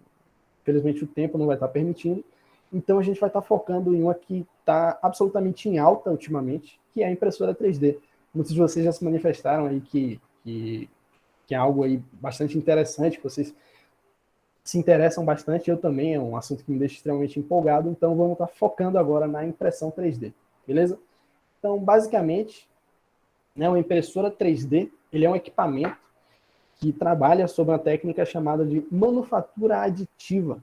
infelizmente o tempo não vai estar permitindo. Então a gente vai estar focando em uma que está absolutamente em alta ultimamente, que é a impressora 3D. Muitos de vocês já se manifestaram aí que é algo aí bastante interessante, que vocês se interessam bastante, eu também, é um assunto que me deixa extremamente empolgado, então vamos estar focando agora na impressão 3D, beleza? Então, basicamente, né, uma impressora 3D, ele é um equipamento que trabalha sobre uma técnica chamada de manufatura aditiva.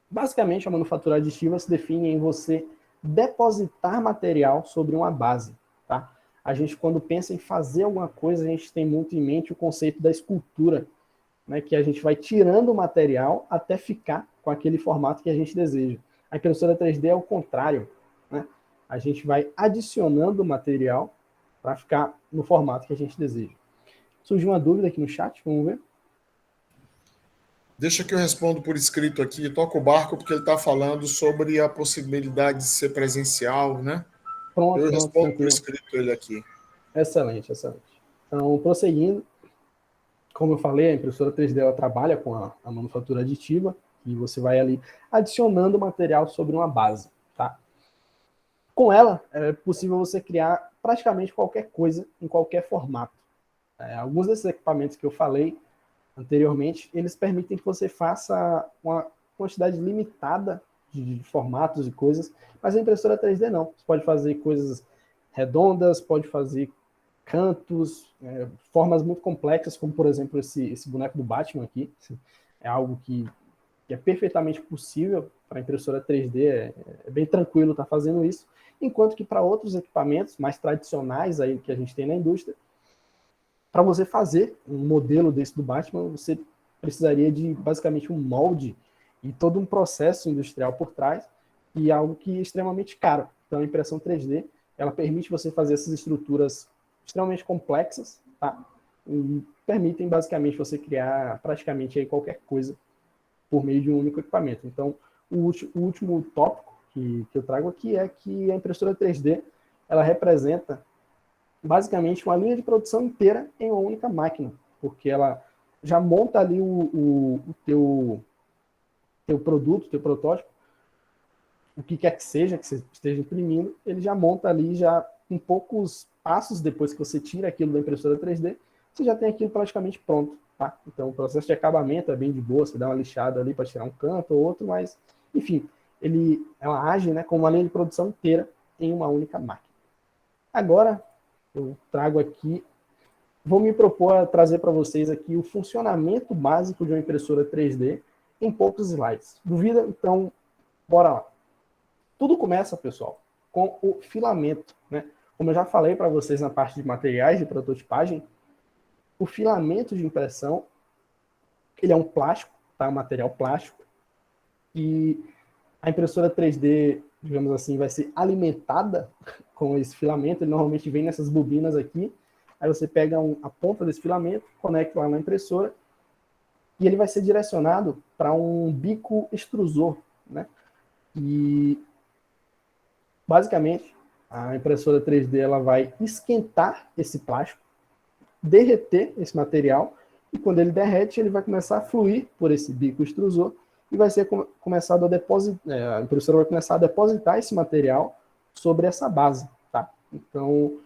Basicamente, a manufatura aditiva se define em você depositar material sobre uma base, tá? A gente, quando pensa em fazer alguma coisa, a gente tem muito em mente o conceito da escultura, né, que a gente vai tirando o material até ficar com aquele formato que a gente deseja. A impressora 3D é o contrário, né? A gente vai adicionando o material para ficar no formato que a gente deseja. Surgiu uma dúvida aqui no chat, vamos ver? Deixa que eu respondo por escrito aqui. Toca o barco, porque ele está falando sobre a possibilidade de ser presencial, né? Pronto, Eu pronto, respondo por tranquilo. escrito ele aqui. Excelente, excelente. Então, prosseguindo, como eu falei, a impressora 3D ela trabalha com a manufatura aditiva, e você vai ali adicionando material sobre uma base, tá? Com ela, é possível você criar praticamente qualquer coisa em qualquer formato. Alguns desses equipamentos que eu falei anteriormente, eles permitem que você faça uma quantidade limitada de formatos e coisas, mas a impressora 3D não. Você pode fazer coisas redondas, pode fazer cantos, formas muito complexas, como por exemplo esse boneco do Batman aqui. É algo que é perfeitamente possível para a impressora 3D, é bem tranquilo estar fazendo isso, enquanto que para outros equipamentos mais tradicionais aí que a gente tem na indústria, para você fazer um modelo desse do Batman, você precisaria de basicamente um molde e todo um processo industrial por trás, e algo que é extremamente caro. Então a impressão 3D, ela permite você fazer essas estruturas extremamente complexas, tá? e permitem basicamente você criar praticamente aí qualquer coisa por meio de um único equipamento. Então, o último tópico que eu trago aqui é que a impressora 3D ela representa basicamente uma linha de produção inteira em uma única máquina, porque ela já monta ali o teu produto, teu protótipo, o que quer que seja que você esteja imprimindo, ele já monta ali, já em poucos passos depois que você tira aquilo da impressora 3D, você já tem aquilo praticamente pronto. Tá? Então o processo de acabamento é bem de boa, você dá uma lixada ali para tirar um canto ou outro, mas, enfim, ela age, né, como uma linha de produção inteira em uma única máquina. Agora, eu trago aqui, vou me propor a trazer para vocês aqui o funcionamento básico de uma impressora 3D em poucos slides. Duvida? Então, bora lá. Tudo começa, pessoal, com o filamento, né? Como eu já falei para vocês na parte de materiais de prototipagem, o filamento de impressão, ele é um plástico, tá? Um material plástico, e a impressora 3D, digamos assim, vai ser alimentada com esse filamento. Ele normalmente vem nessas bobinas aqui, aí você pega a ponta desse filamento, conecta lá na impressora, e ele vai ser direcionado para um bico extrusor, né? E basicamente, a impressora 3D ela vai esquentar esse plástico, derreter esse material, e quando ele derrete, ele vai começar a fluir por esse bico extrusor e vai ser começado a depositar, a impressora vai começar a depositar esse material sobre essa base, tá? Então, o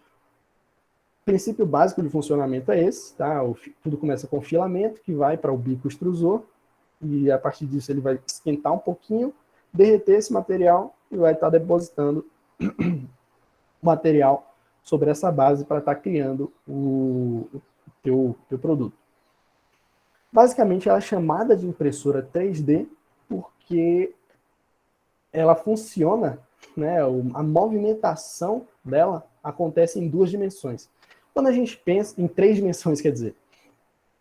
princípio básico de funcionamento é esse, tá? Tudo começa com filamento que vai para o bico extrusor e a partir disso ele vai esquentar um pouquinho, derreter esse material e vai estar depositando material sobre essa base para estar criando o teu produto. Basicamente, ela é chamada de impressora 3D porque ela funciona, né, a movimentação dela acontece em duas dimensões. Quando a gente pensa em três dimensões, quer dizer,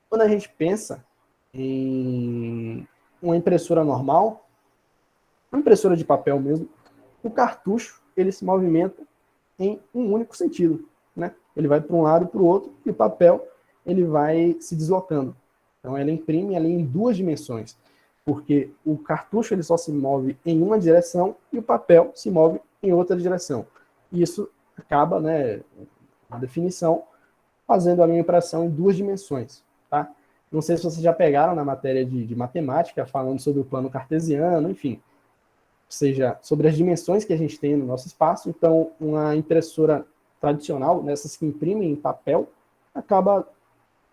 quando a gente pensa em uma impressora normal, uma impressora de papel mesmo, o cartucho ele se movimenta em um único sentido, né? Ele vai para um lado e para o outro e o papel ele vai se deslocando. Então ela imprime ali em duas dimensões, porque o cartucho ele só se move em uma direção e o papel se move em outra direção. E isso acaba, né, na definição, fazendo a minha impressão em duas dimensões, tá? Não sei se vocês já pegaram na matéria de matemática, falando sobre o plano cartesiano, enfim, ou seja, sobre as dimensões que a gente tem no nosso espaço. Então, uma impressora tradicional, nessas que imprimem em papel, acaba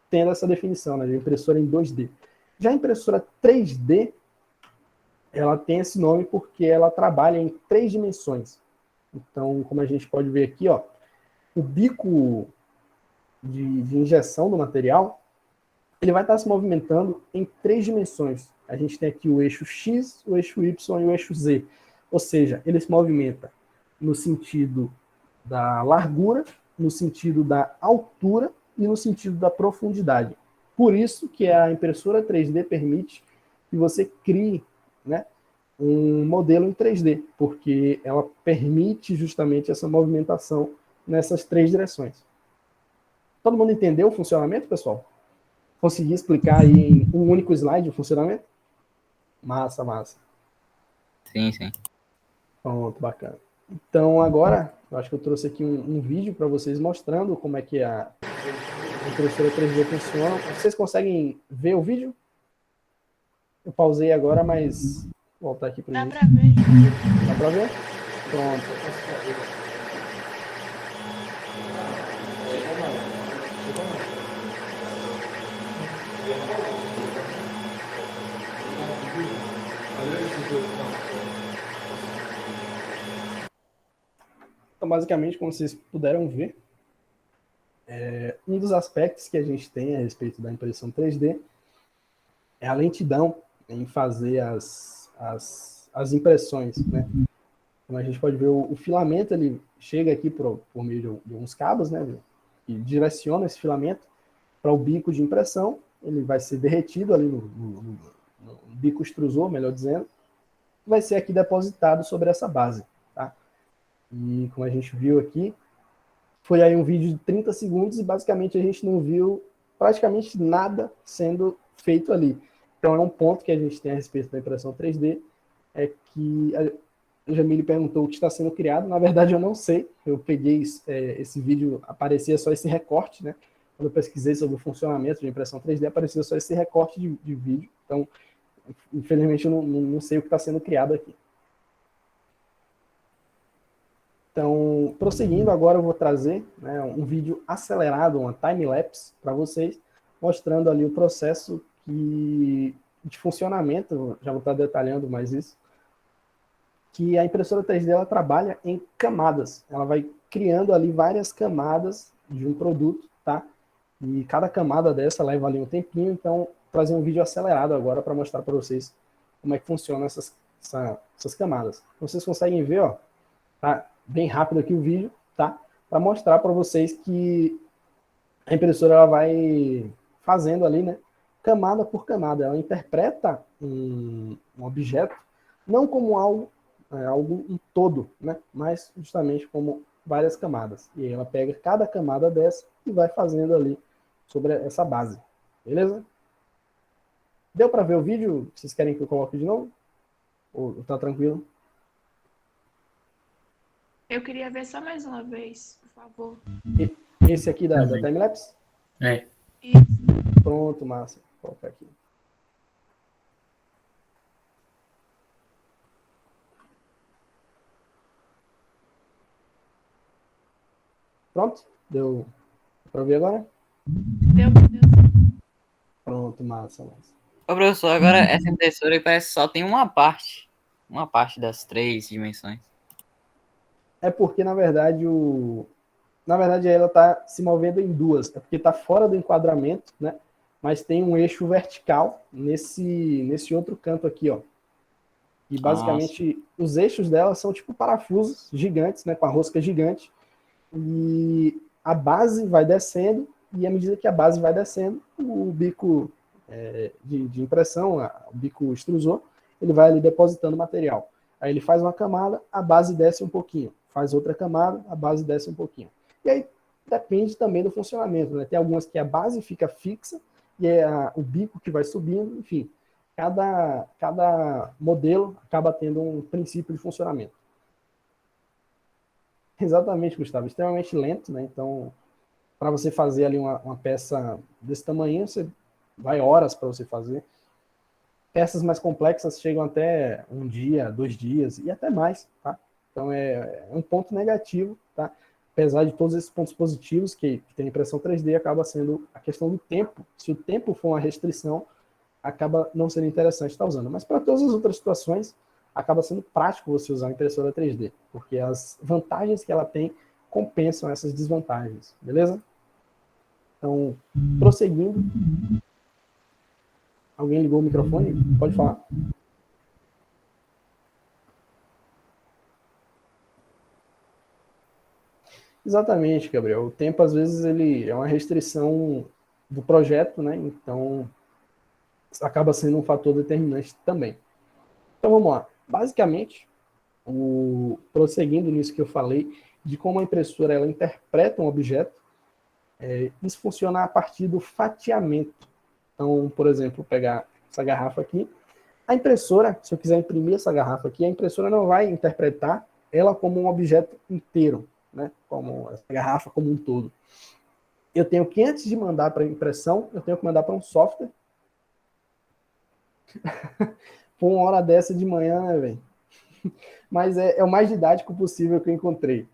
tendo essa definição, né, de impressora em 2D. Já a impressora 3D, ela tem esse nome porque ela trabalha em três dimensões. Então, como a gente pode ver aqui, ó, o bico de injeção do material, ele vai estar se movimentando em três dimensões. A gente tem aqui o eixo X, o eixo Y e o eixo Z. Ou seja, ele se movimenta no sentido da largura, no sentido da altura e no sentido da profundidade. Por isso que a impressora 3D permite que você crie, né, um modelo em 3D, porque ela permite justamente essa movimentação nessas três direções. Todo mundo entendeu o funcionamento, pessoal? Consegui explicar aí em um único slide o funcionamento? Massa, massa. Sim, sim. Pronto, bacana. Então agora, eu acho que eu trouxe aqui um vídeo para vocês mostrando como é que a impressora 3D funciona. Vocês conseguem ver o vídeo? Eu pausei agora, mas vou voltar aqui para o Dá pra ver. Dá para ver? Pronto. Então, basicamente, como vocês puderam ver, um dos aspectos que a gente tem a respeito da impressão 3D é a lentidão em fazer as impressões, né? Como a gente pode ver, o filamento ele chega aqui por meio de uns cabos, né? E direciona esse filamento para o bico de impressão. Ele vai ser derretido ali no bico extrusor, melhor dizendo, vai ser aqui depositado sobre essa base, tá? E como a gente viu aqui, foi aí um vídeo de 30 segundos e basicamente a gente não viu praticamente nada sendo feito ali. Então, é um ponto que a gente tem a respeito da impressão 3D, é que a Jamile perguntou o que está sendo criado. Na verdade, eu não sei. Eu peguei esse vídeo, aparecia só esse recorte, né? Quando eu pesquisei sobre o funcionamento de impressão 3D, apareceu só esse recorte de vídeo. Então, infelizmente, eu não sei o que está sendo criado aqui. Então, prosseguindo, agora eu vou trazer, né, um vídeo acelerado, uma time-lapse para vocês, mostrando ali o processo de funcionamento, já vou estar detalhando mais isso, que a impressora 3D ela trabalha em camadas. Ela vai criando ali várias camadas de um produto, tá? E cada camada dessa leva ali um tempinho, então vou trazer um vídeo acelerado agora para mostrar para vocês como é que funcionam essas camadas. Vocês conseguem ver, ó, tá bem rápido aqui o vídeo, tá? Para mostrar para vocês que a impressora ela vai fazendo ali, né, camada por camada. Ela interpreta um objeto não como algo um todo, né, mas justamente como várias camadas. E aí ela pega cada camada dessa e vai fazendo ali sobre essa base. Beleza? Deu para ver o vídeo? Vocês querem que eu coloque de novo? Ou tá tranquilo? Eu queria ver só mais uma vez, por favor. Esse aqui da timelapse? É. Isso. Pronto, massa. Vou colocar aqui. Pronto? Deu para ver agora? Deu. Pronto, massa. Ô, professor, agora essa impressora parece que só tem uma parte das 3 dimensões. É porque, na verdade, ela está se movendo em duas. É porque está fora do enquadramento, né? Mas tem um eixo vertical nesse outro canto aqui, ó. E basicamente os eixos dela são tipo parafusos gigantes, né? Com a rosca gigante. E a base vai descendo, e à medida que a base vai descendo, o bico de impressão, o bico extrusor, ele vai ali depositando material. Aí ele faz uma camada, a base desce um pouquinho. Faz outra camada, a base desce um pouquinho. E aí depende também do funcionamento, né? Tem algumas que a base fica fixa, e é o bico que vai subindo, enfim. Cada modelo acaba tendo um princípio de funcionamento. Exatamente, Gustavo. Extremamente lento, né? Então, para você fazer ali uma peça desse tamanho, você vai horas para você fazer. Peças mais complexas chegam até um dia, 2 dias e até mais, tá? Então, é um ponto negativo, tá? Apesar de todos esses pontos positivos que tem a impressão 3D, acaba sendo a questão do tempo. Se o tempo for uma restrição, acaba não sendo interessante estar usando. Mas para todas as outras situações, acaba sendo prático você usar a impressora 3D, porque as vantagens que ela tem compensam essas desvantagens, beleza? Então, prosseguindo. Alguém ligou o microfone? Pode falar. Exatamente, Gabriel. O tempo, às vezes, ele é uma restrição do projeto, né? Então, acaba sendo um fator determinante também. Então, vamos lá. Basicamente, prosseguindo nisso que eu falei, de como a impressora ela interpreta um objeto, isso funciona a partir do fatiamento. Então, por exemplo, pegar essa garrafa aqui, a impressora, se eu quiser imprimir essa garrafa aqui, a impressora não vai interpretar ela como um objeto inteiro, né? Como essa garrafa como um todo. Eu tenho que, antes de mandar para impressão, eu tenho que mandar para um software. Por uma hora dessa de manhã, né, velho? Mas é o mais didático possível que eu encontrei.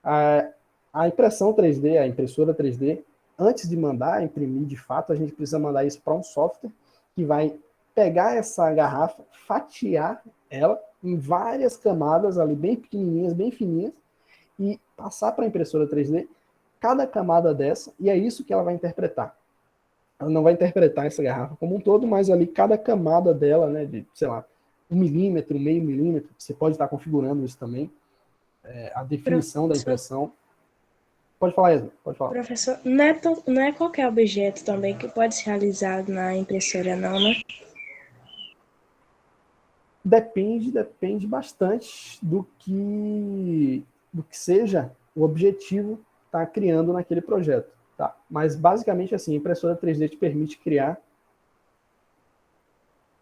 A impressão 3D, a impressora 3D, antes de mandar imprimir de fato, a gente precisa mandar isso para um software que vai pegar essa garrafa, fatiar ela em várias camadas ali, bem pequenininhas, bem fininhas, e passar para a impressora 3D cada camada dessa, e é isso que ela vai interpretar. Ela não vai interpretar essa garrafa como um todo, mas ali cada camada dela, né, de, sei lá, 1 milímetro, meio milímetro, você pode estar configurando isso também, a definição da impressão. Pode falar, Esma, pode falar. Professor, não é qualquer objeto também que pode ser realizado na impressora, não, né? Depende bastante do que seja o objetivo que está criando naquele projeto. tá? Mas basicamente assim, a impressora 3D te permite criar,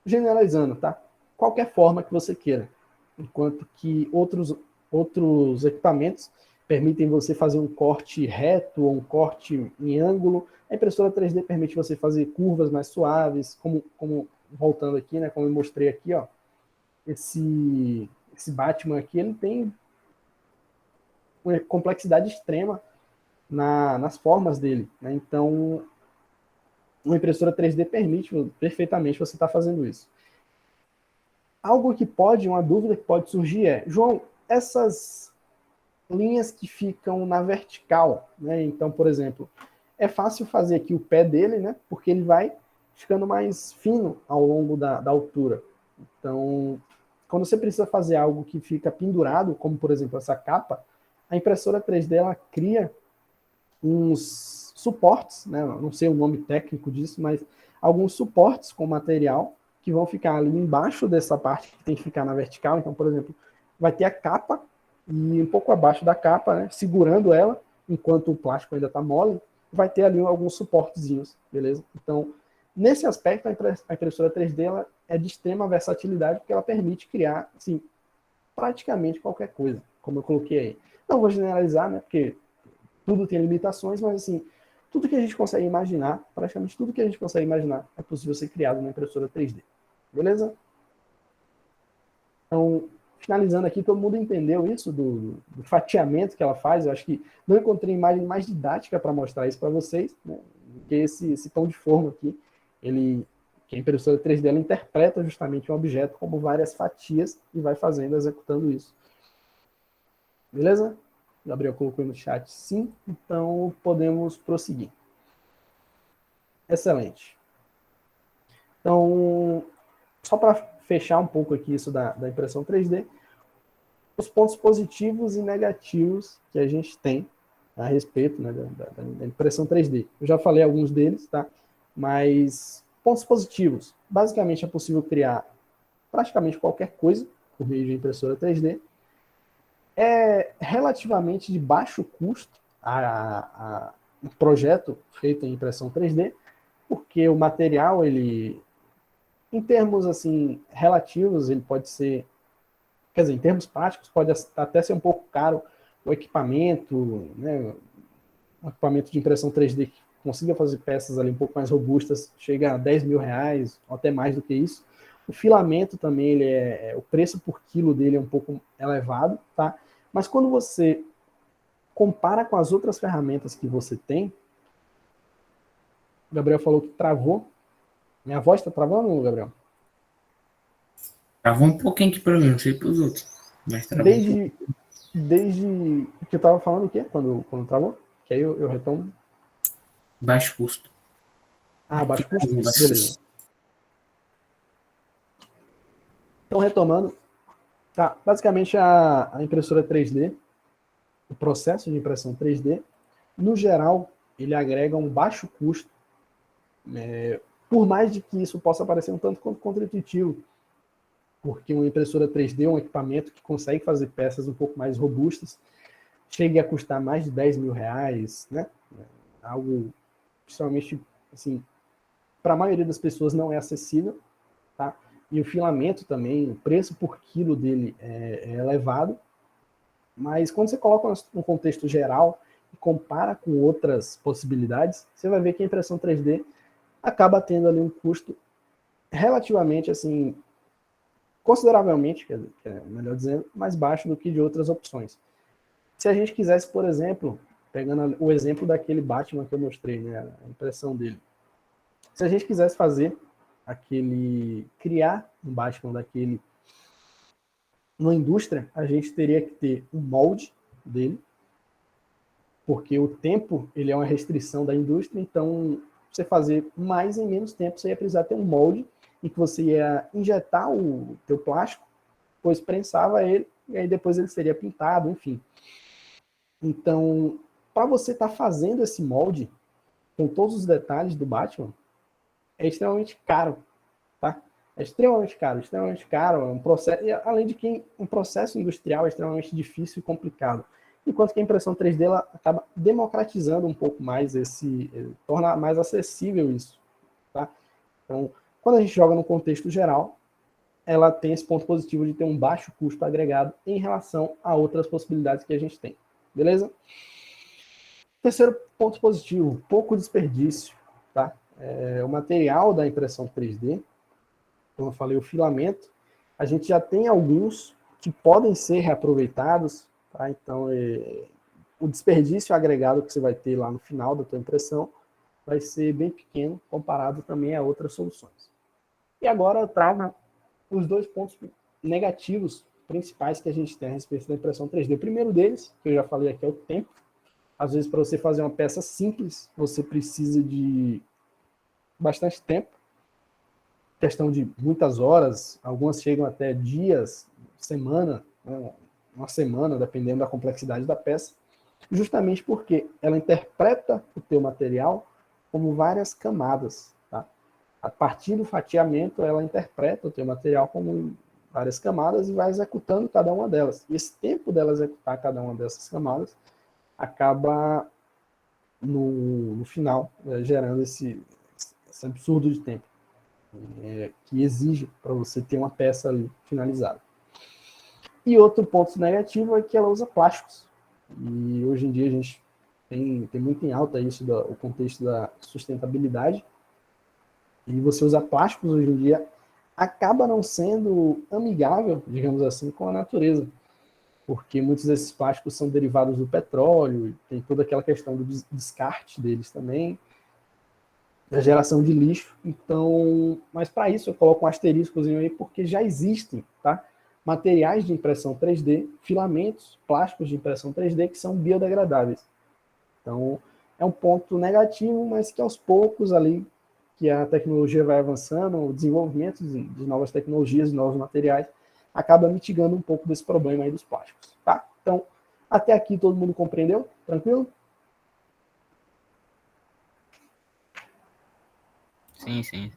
generalizando, tá? Qualquer forma que você queira, enquanto que outros equipamentos permitem você fazer um corte reto ou um corte em ângulo. A impressora 3D permite você fazer curvas mais suaves, como voltando aqui, né, como eu mostrei aqui, ó, esse Batman aqui, ele tem uma complexidade extrema nas formas dele, né? Então, uma impressora 3D permite perfeitamente você estar fazendo isso. Uma dúvida que pode surgir é, João, essas linhas que ficam na vertical, né? Então, por exemplo, é fácil fazer aqui o pé dele, né? Porque ele vai ficando mais fino ao longo da altura. Então, quando você precisa fazer algo que fica pendurado, como por exemplo essa capa, a impressora 3D ela cria uns suportes, né? Não sei o nome técnico disso, mas alguns suportes com material que vão ficar ali embaixo dessa parte que tem que ficar na vertical. Então, por exemplo, vai ter a capa e um pouco abaixo da capa, né, segurando ela, enquanto o plástico ainda está mole, vai ter ali alguns suportezinhos, beleza? Então, nesse aspecto, a impressora 3D ela é de extrema versatilidade, porque ela permite criar, assim, praticamente qualquer coisa, como eu coloquei aí. Não vou generalizar, né, porque tudo tem limitações, mas, assim, tudo que a gente consegue imaginar, praticamente tudo que a gente consegue imaginar, é possível ser criado na impressora 3D, beleza? Então, finalizando aqui, todo mundo entendeu isso do fatiamento que ela faz. Eu acho que não encontrei imagem mais didática para mostrar isso para vocês, né? Porque esse pão de forma aqui, que a impressora 3D ela interpreta justamente um objeto como várias fatias e vai fazendo, executando isso. Beleza? O Gabriel colocou no chat sim, então podemos prosseguir. Excelente. Então, só para fechar um pouco aqui isso da impressão 3D, os pontos positivos e negativos que a gente tem a respeito, né, da impressão 3D. Eu já falei alguns deles, tá? Mas pontos positivos. Basicamente é possível criar praticamente qualquer coisa por meio de impressora 3D. É relativamente de baixo custo um projeto feito em impressão 3D, porque o material, ele, em termos assim relativos, ele pode ser, quer dizer, em termos práticos, pode até ser um pouco caro o equipamento, né? Um equipamento de impressão 3D que consiga fazer peças ali um pouco mais robustas, chega a 10 mil reais, ou até mais do que isso. O filamento também, o preço por quilo dele é um pouco elevado, tá? Mas quando você compara com as outras ferramentas que você tem, o Gabriel falou que travou. Minha voz está travando, Gabriel? Travou um pouquinho aqui para mim, não sei para os outros. Mas travou um pouquinho. Desde que eu estava falando o quê? Quando travou? Que aí eu retomo. Baixo custo. Baixo custo? Beleza. Então, retomando, tá, basicamente a impressora 3D, o processo de impressão 3D, no geral, ele agrega um baixo custo, por mais de que isso possa parecer um tanto quanto contra-intuitivo, porque uma impressora 3D é um equipamento que consegue fazer peças um pouco mais robustas, chega a custar mais de 10 mil reais, né? Algo, principalmente, assim, para a maioria das pessoas não é acessível, tá? E o filamento também, o preço por quilo dele é elevado, mas quando você coloca no contexto geral e compara com outras possibilidades, você vai ver que a impressão 3D acaba tendo ali um custo relativamente, assim, consideravelmente, melhor dizendo, mais baixo do que de outras opções. Se a gente quisesse, por exemplo, pegando o exemplo daquele Batman que eu mostrei, né, a impressão dele, se a gente quisesse criar um Batman daquele numa indústria, a gente teria que ter um molde dele, porque o tempo ele é uma restrição da indústria, então você fazer mais em menos tempo, você ia precisar ter um molde em que você ia injetar o teu plástico, depois prensava ele, e aí depois ele seria pintado, enfim. Então, para você estar fazendo esse molde, com todos os detalhes do Batman, é extremamente caro, tá? É extremamente caro, é um processo, e além de que um processo industrial é extremamente difícil e complicado. enquanto que a impressão 3D ela acaba democratizando um pouco mais torna mais acessível isso, tá? Então, quando a gente joga no contexto geral, ela tem esse ponto positivo de ter um baixo custo agregado em relação a outras possibilidades que a gente tem, beleza? Terceiro ponto positivo, pouco desperdício, tá? O material da impressão 3D, como eu falei, o filamento, a gente já tem alguns que podem ser reaproveitados, tá? Então, o desperdício agregado que você vai ter lá no final da tua impressão vai ser bem pequeno comparado também a outras soluções. E agora eu trago os 2 pontos negativos principais que a gente tem a respeito da impressão 3D. O primeiro deles, que eu já falei aqui, é o tempo. Às vezes, para você fazer uma peça simples, você precisa de bastante tempo, questão de muitas horas, algumas chegam até dias, semana, né, uma semana, dependendo da complexidade da peça, justamente porque ela interpreta o teu material como várias camadas, tá? A partir do fatiamento, ela interpreta o teu material como várias camadas e vai executando cada uma delas. E esse tempo dela executar cada uma dessas camadas acaba, no final, gerando esse absurdo de tempo que exige para você ter uma peça ali finalizada. E outro ponto negativo é que ela usa plásticos. E hoje em dia a gente tem muito em alta isso, o contexto da sustentabilidade. E você usar plásticos hoje em dia acaba não sendo amigável, digamos assim, com a natureza. Porque muitos desses plásticos são derivados do petróleo, e tem toda aquela questão do descarte deles também, da geração de lixo. Então, mas para isso eu coloco um asteriscozinho aí, porque já existem, tá? Materiais de impressão 3D, filamentos, plásticos de impressão 3D que são biodegradáveis. Então, é um ponto negativo, mas que aos poucos ali, que a tecnologia vai avançando, o desenvolvimento de novas tecnologias, de novos materiais, acaba mitigando um pouco desse problema aí dos plásticos, tá? Então, até aqui todo mundo compreendeu? Tranquilo? Sim.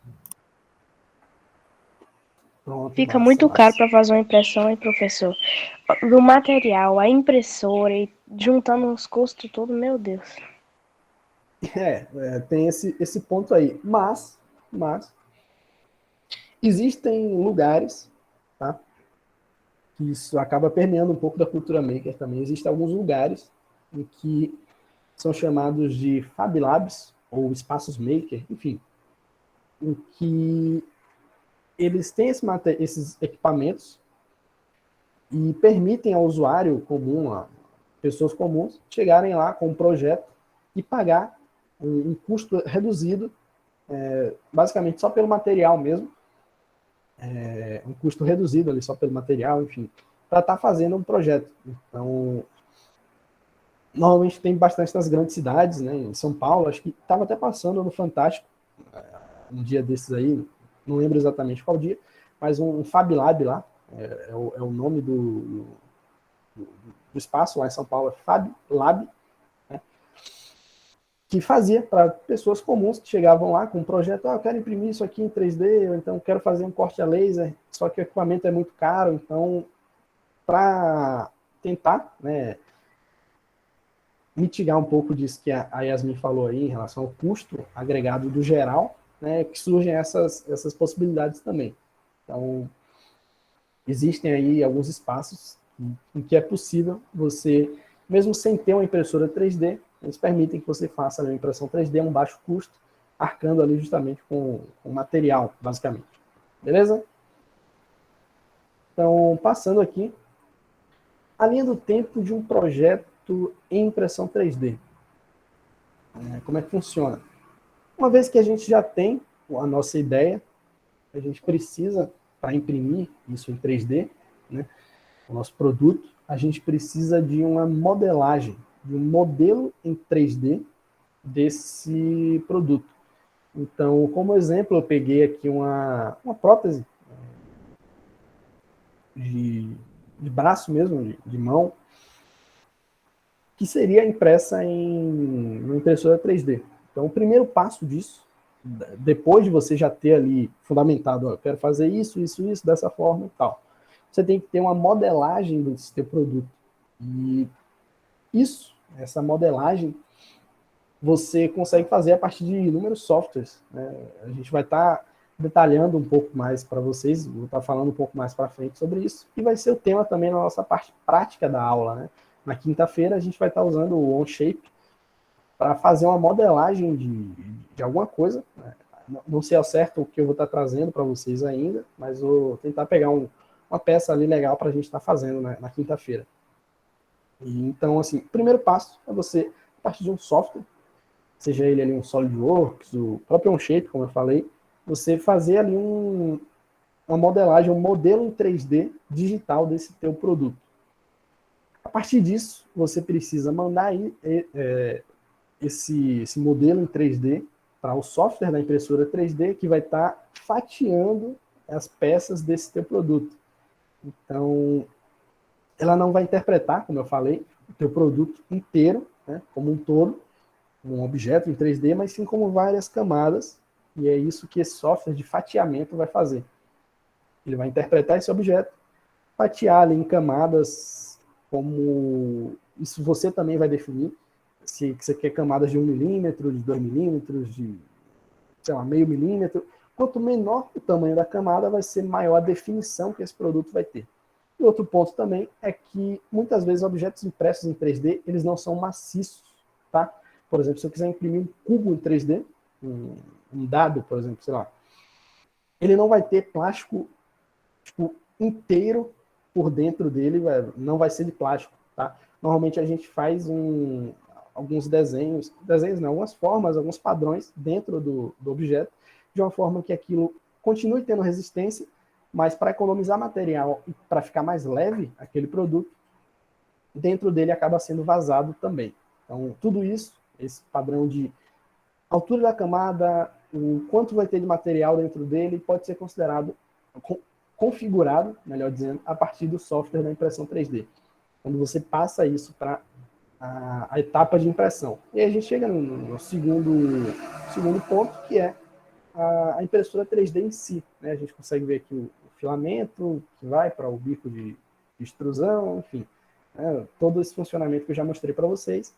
Pronto, Fica massa, muito massa. caro para fazer uma impressão, hein, professor? Do material, a impressora, e juntando os custos tudo, meu Deus. Tem esse ponto aí. Mas existem lugares, tá? Que isso acaba permeando um pouco da cultura maker também. Existem alguns lugares em que são chamados de Fab Labs, ou espaços maker, enfim, em que eles têm esses equipamentos e permitem ao usuário comum, a pessoas comuns, chegarem lá com um projeto e pagar um custo reduzido, basicamente só pelo material mesmo, um custo reduzido ali só pelo material, enfim, para estar fazendo um projeto. Então, normalmente tem bastante nas grandes cidades, né? Em São Paulo, acho que estava até passando no Fantástico, um dia desses aí, não lembro exatamente qual dia, mas um Fab Lab lá, é o nome do espaço lá em São Paulo, é Fab Lab, né? Que fazia para pessoas comuns que chegavam lá com um projeto, eu quero imprimir isso aqui em 3D, ou então quero fazer um corte a laser, só que o equipamento é muito caro, então, para tentar, né, mitigar um pouco disso que a Yasmin falou aí, em relação ao custo agregado do geral, né, que surgem essas possibilidades também. Então, existem aí alguns espaços em que é possível você, mesmo sem ter uma impressora 3D, eles permitem que você faça a impressão 3D a um baixo custo, arcando ali justamente com material, basicamente. Beleza? Então, passando aqui, a linha do tempo de um projeto em impressão 3D. Como é que funciona? Uma vez que a gente já tem a nossa ideia, a gente precisa, para imprimir isso em 3D, né, o nosso produto, a gente precisa de uma modelagem, de um modelo em 3D desse produto. Então, como exemplo, eu peguei aqui uma prótese de braço mesmo, de mão, que seria impressa em uma impressora 3D. Então, o primeiro passo disso, depois de você já ter ali fundamentado, eu quero fazer isso, dessa forma e tal, você tem que ter uma modelagem desse teu produto. E essa modelagem, você consegue fazer a partir de inúmeros softwares, né? A gente vai estar detalhando um pouco mais para vocês, vou estar falando um pouco mais para frente sobre isso, e vai ser o tema também na nossa parte prática da aula, né? Na quinta-feira a gente vai estar usando o OnShape para fazer uma modelagem de alguma coisa, né? Não sei ao certo o que eu vou estar trazendo para vocês ainda, mas vou tentar pegar uma peça ali legal para a gente estar fazendo, né, na quinta-feira. Então, assim, o primeiro passo é você, a partir de um software, seja ele ali um SolidWorks, o próprio OnShape, como eu falei, você fazer ali uma modelagem, um modelo em 3D digital desse teu produto. A partir disso, você precisa mandar aí esse modelo em 3D para o software da impressora 3D, que vai estar fatiando as peças desse teu produto. Então, ela não vai interpretar, como eu falei, o teu produto inteiro, né, como um todo, um objeto em 3D, mas sim como várias camadas, e é isso que esse software de fatiamento vai fazer. Ele vai interpretar esse objeto, fatiar ali em camadas, como isso você também vai definir, se você quer camadas de 1 milímetro, de 2 milímetros, de, sei lá, meio milímetro. Quanto menor o tamanho da camada, vai ser maior a definição que esse produto vai ter. E outro ponto também é que, muitas vezes, objetos impressos em 3D, eles não são maciços, tá? Por exemplo, se eu quiser imprimir um cubo em 3D, um dado, por exemplo, sei lá, ele não vai ter plástico tipo, inteiro por dentro dele, não vai ser de plástico, tá? Normalmente a gente faz alguns desenhos não, algumas formas, alguns padrões dentro do objeto, de uma forma que aquilo continue tendo resistência, mas para economizar material e para ficar mais leve aquele produto, dentro dele acaba sendo vazado também. Então, tudo isso, esse padrão de altura da camada, o quanto vai ter de material dentro dele, pode ser considerado, configurado, melhor dizendo, a partir do software da impressão 3D. Quando você passa isso para a etapa de impressão. E aí a gente chega no segundo ponto, que é a impressora 3D em si, né? A gente consegue ver aqui o filamento que vai para o bico de extrusão, enfim, né? Todo esse funcionamento que eu já mostrei para vocês,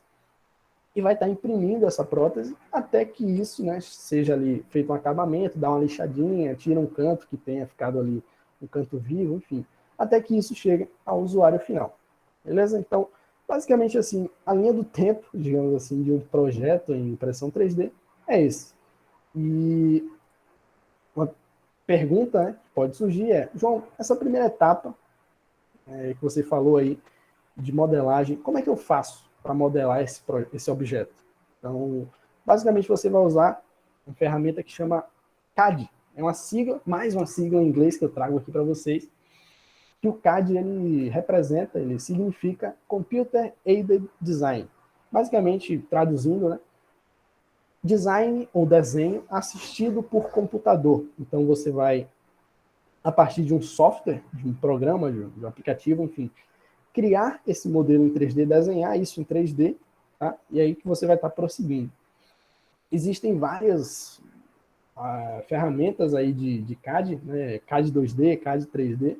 e vai estar imprimindo essa prótese até que isso, né, seja ali feito um acabamento, dá uma lixadinha, tira um canto que tenha ficado ali, um canto vivo, enfim, até que isso chegue ao usuário final. Beleza? Então, basicamente assim, a linha do tempo, digamos assim, de um projeto em impressão 3D é esse. E uma pergunta, né, que pode surgir é, João, essa primeira etapa que você falou aí de modelagem, como é que eu faço para modelar esse objeto? Então, basicamente você vai usar uma ferramenta que chama CAD. É uma sigla, mais uma sigla em inglês que eu trago aqui para vocês, que o CAD ele significa Computer Aided Design. Basicamente, traduzindo, né, design ou desenho assistido por computador. Então você vai, a partir de um software, de um programa, de um aplicativo, enfim, criar esse modelo em 3D, desenhar isso em 3D, tá? E aí que você vai estar prosseguindo. Existem várias ferramentas aí de CAD, né? CAD 2D, CAD 3D,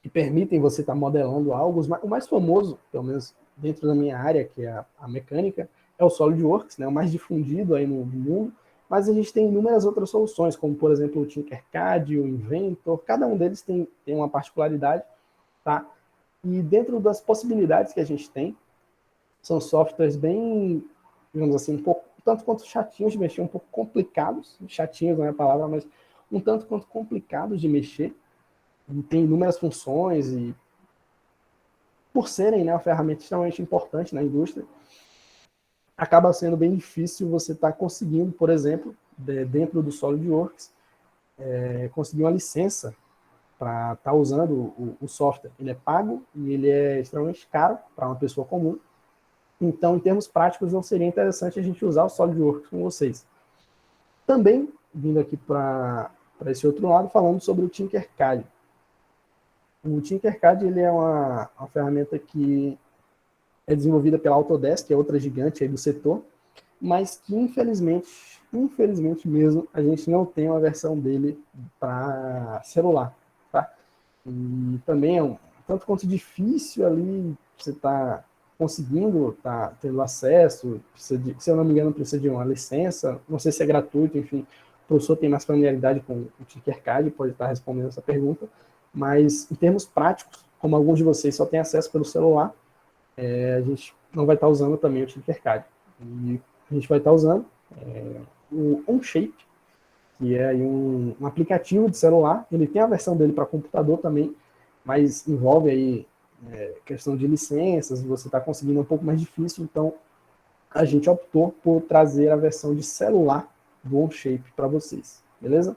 que permitem você estar modelando algo. O mais famoso, pelo menos dentro da minha área, que é a mecânica, é o SolidWorks, né? O mais difundido aí no mundo, mas a gente tem inúmeras outras soluções, como por exemplo o Tinkercad, o Inventor, cada um deles tem uma particularidade, tá? E dentro das possibilidades que a gente tem, são softwares bem, digamos assim, um pouco, tanto quanto chatinhos de mexer, um pouco complicados, chatinhos não é a palavra, mas um tanto quanto complicados de mexer, e tem inúmeras funções, e por serem, né, uma ferramenta extremamente importante na indústria, acaba sendo bem difícil você estar conseguindo, por exemplo, dentro do SolidWorks, conseguir uma licença para estar usando o software. Ele é pago e ele é extremamente caro para uma pessoa comum. Então, em termos práticos, não seria interessante a gente usar o SolidWorks com vocês. Também, vindo aqui para esse outro lado, falando sobre o Tinkercad. O Tinkercad ele é uma ferramenta que é desenvolvida pela Autodesk, que é outra gigante aí do setor, mas que, infelizmente mesmo, a gente não tem uma versão dele para celular. Tá? E também é tanto quanto difícil ali você tá conseguindo, tá tendo acesso, se eu não me engano, precisa de uma licença, não sei se é gratuito, enfim, o professor tem mais familiaridade com o Tinkercad, pode estar respondendo essa pergunta, mas em termos práticos, como alguns de vocês só têm acesso pelo celular, a gente não vai estar usando também o Tinkercad. E a gente vai estar usando o Onshape, que é aí um aplicativo de celular. Ele tem a versão dele para computador também, mas envolve aí questão de licenças, você está conseguindo um pouco mais difícil, então a gente optou por trazer a versão de celular do Onshape para vocês, beleza?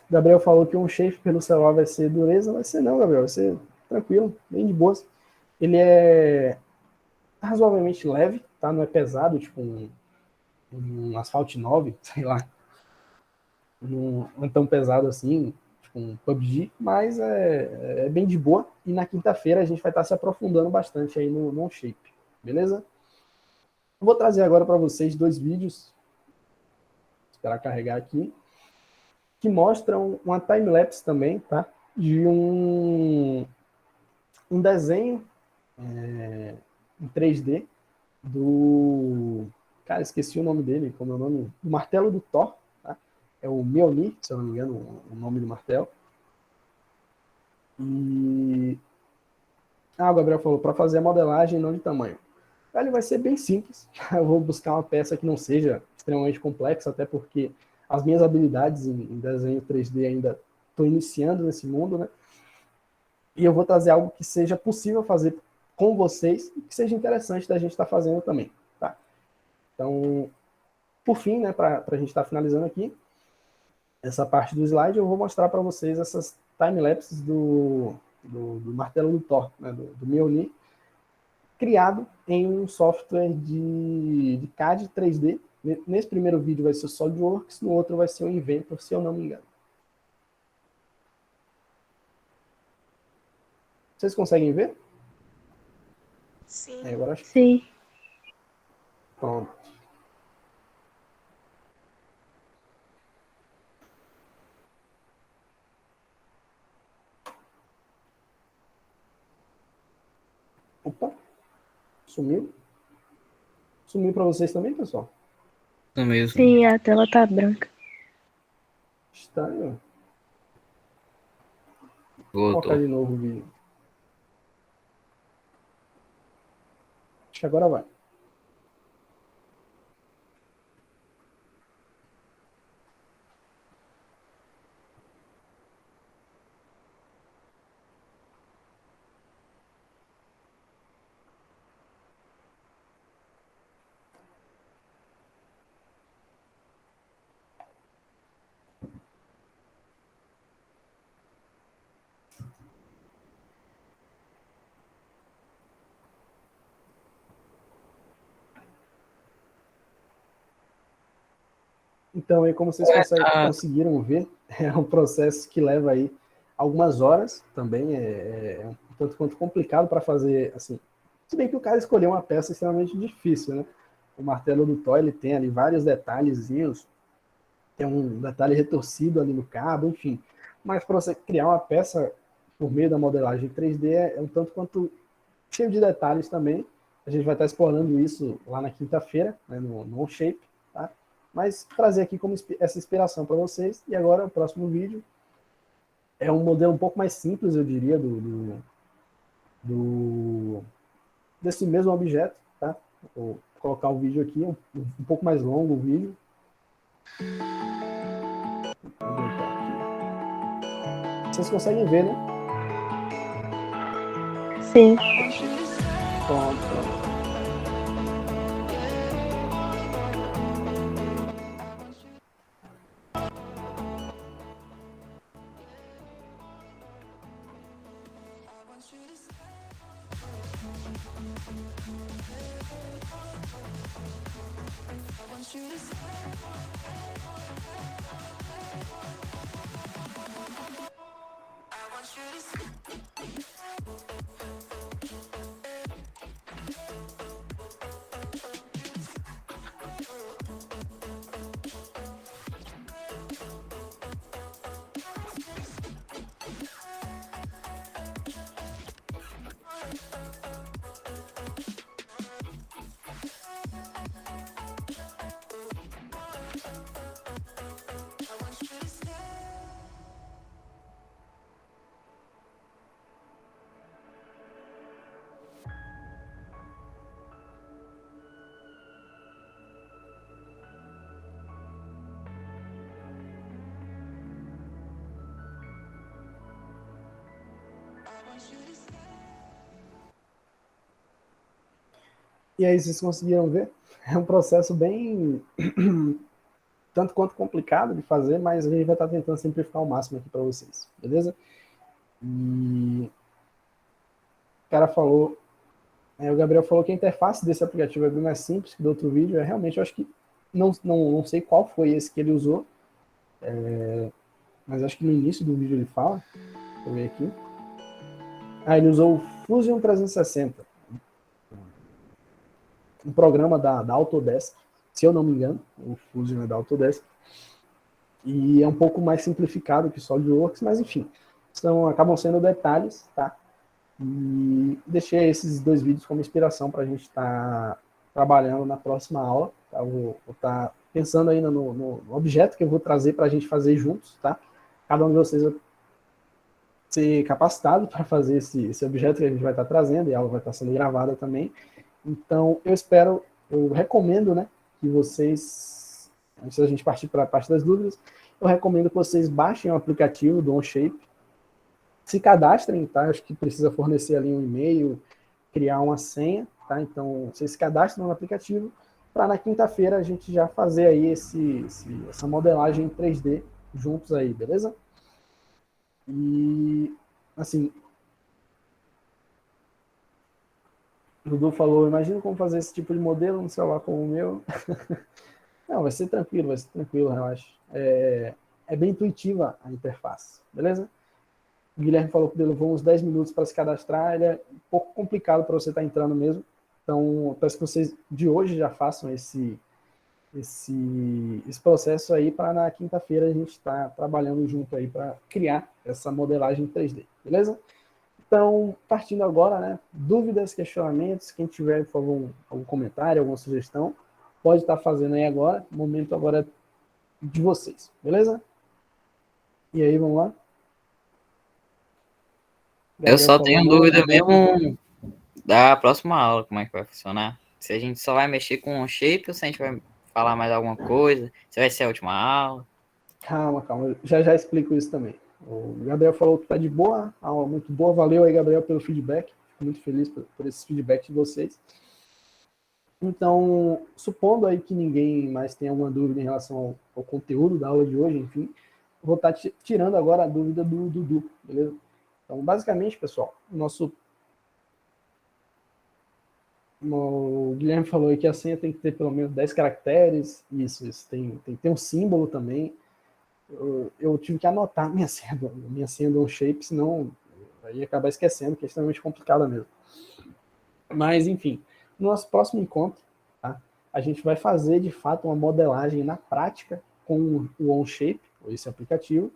Gabriel falou que o Onshape pelo celular vai ser dureza, vai ser não, Gabriel, vai ser tranquilo, bem de boas. Ele é razoavelmente leve, tá? Não é pesado, tipo um Asphalt 9, sei lá. Não é tão pesado assim, tipo um PUBG, mas é bem de boa. E na quinta-feira a gente vai estar se aprofundando bastante aí no Onshape, beleza? Eu vou trazer agora para vocês 2 vídeos, vou esperar carregar aqui, que mostram uma time-lapse também, tá? De um desenho em 3D do... Cara, esqueci o nome dele, como é o nome? Do martelo do Thor, tá? É o Mjolnir, se eu não me engano, o nome do martelo. E... o Gabriel falou, para fazer a modelagem, não de tamanho. Ele vai ser bem simples. Eu vou buscar uma peça que não seja extremamente complexa, até porque as minhas habilidades em desenho 3D ainda estou iniciando nesse mundo, né? E eu vou trazer algo que seja possível fazer com vocês e que seja interessante da gente estar fazendo também, tá? Então, por fim, né, para a gente estar finalizando aqui, essa parte do slide, eu vou mostrar para vocês essas time-lapses do martelo do Thor, né, do Mjolnir, criado em um software de CAD 3D. Nesse primeiro vídeo vai ser o SolidWorks, no outro vai ser o Inventor, se eu não me engano. Vocês conseguem ver? Sim. Agora acho que... Sim. Pronto. Opa, sumiu. Sumiu para vocês também, pessoal? Isso mesmo. Sim, a tela tá branca. Estranho. Vou colocar Voltou. de novo o vídeo. Acho que agora vai. Então, aí, como vocês conseguiram ver, é um processo que leva aí algumas horas também, é um tanto quanto complicado para fazer, assim, se bem que o cara escolheu uma peça extremamente difícil, né? O martelo do Thor, ele tem ali vários detalhezinhos, tem um detalhe retorcido ali no cabo, enfim. Mas para você criar uma peça por meio da modelagem 3D é um tanto quanto cheio de detalhes também. A gente vai estar explorando isso lá na quinta-feira, né, no Onshape, tá? Mas trazer aqui como essa inspiração para vocês. E agora o próximo vídeo é um modelo um pouco mais simples, eu diria, desse mesmo objeto, tá? Vou colocar o vídeo aqui, um pouco mais longo o vídeo. Vocês conseguem ver, né? Sim. Pronto. E aí, vocês conseguiram ver? É um processo bem tanto quanto complicado de fazer, mas a gente vai estar tentando simplificar ao máximo aqui para vocês, beleza? E o cara falou, o Gabriel falou que a interface desse aplicativo é bem mais simples que do outro vídeo. Realmente, eu acho que não sei qual foi esse que ele usou, mas acho que no início do vídeo ele fala. Deixa eu ver aqui. Ele usou o Fusion 360, um programa da Autodesk, se eu não me engano. O Fusion é da Autodesk. E é um pouco mais simplificado que o SolidWorks, mas enfim, acabam sendo detalhes, tá? E deixei esses 2 vídeos como inspiração para a gente estar trabalhando na próxima aula. Tá? Vou estar pensando ainda no objeto que eu vou trazer para a gente fazer juntos, tá? Cada um de vocês vai ser capacitado para fazer esse objeto que a gente vai estar trazendo, e a aula vai estar sendo gravada também. Então, eu recomendo, né, que vocês, antes da gente partir para a parte das dúvidas, eu recomendo que vocês baixem o aplicativo do OnShape, se cadastrem, tá? Acho que precisa fornecer ali um e-mail, criar uma senha, tá? Então, vocês se cadastram no aplicativo para na quinta-feira a gente já fazer aí essa modelagem em 3D juntos aí, beleza? E, assim, o Dudu falou, imagina como fazer esse tipo de modelo no celular como o meu. Não, vai ser tranquilo, relaxa. É bem intuitiva a interface, beleza? O Guilherme falou que levou uns 10 minutos para se cadastrar, ele é um pouco complicado para você estar entrando mesmo. Então, peço que vocês de hoje já façam esse processo aí para na quinta-feira a gente estar trabalhando junto aí para criar essa modelagem 3D, beleza? Então, partindo agora, né? Dúvidas, questionamentos, quem tiver, por favor, algum comentário, alguma sugestão, pode estar fazendo aí agora. O momento agora é de vocês, beleza? E aí, vamos lá? Eu Gabriel só falou, tenho não, dúvida mesmo da próxima aula, como é que vai funcionar. Se a gente só vai mexer com o shape ou se a gente vai falar mais alguma coisa, se vai ser a última aula. Calma. Já explico isso também. O Gabriel falou que tá de boa, aula muito boa. Valeu aí, Gabriel, pelo feedback. Fico muito feliz por esse feedback de vocês. Então, supondo aí que ninguém mais tenha alguma dúvida em relação ao conteúdo da aula de hoje, enfim, vou estar tirando agora a dúvida do Dudu, beleza? Então, basicamente, pessoal, o Guilherme falou aí que a senha tem que ter pelo menos 10 caracteres. Isso. Tem que ter um símbolo também. Eu tive que anotar minha senha do OnShape, senão eu ia acabar esquecendo, que é extremamente complicada mesmo. Mas, enfim, no nosso próximo encontro, tá, a gente vai fazer, de fato, uma modelagem na prática com o OnShape, esse aplicativo.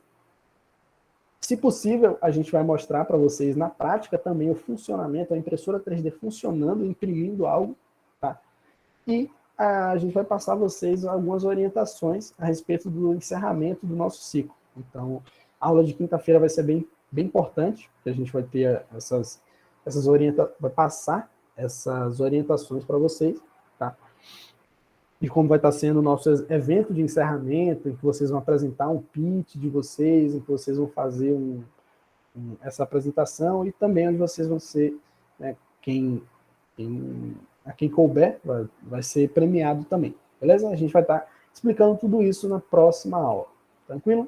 Se possível, a gente vai mostrar para vocês na prática também o funcionamento, a impressora 3D funcionando, imprimindo algo, tá? E a gente vai passar a vocês algumas orientações a respeito do encerramento do nosso ciclo. Então, a aula de quinta-feira vai ser bem importante, porque a gente vai ter vai passar essas orientações para vocês, tá? E como vai estar sendo o nosso evento de encerramento, em que vocês vão apresentar um pitch de vocês, em que vocês vão fazer essa apresentação, e também onde vocês vão ser, né, a quem couber vai ser premiado também, beleza? A gente vai estar explicando tudo isso na próxima aula, tranquilo?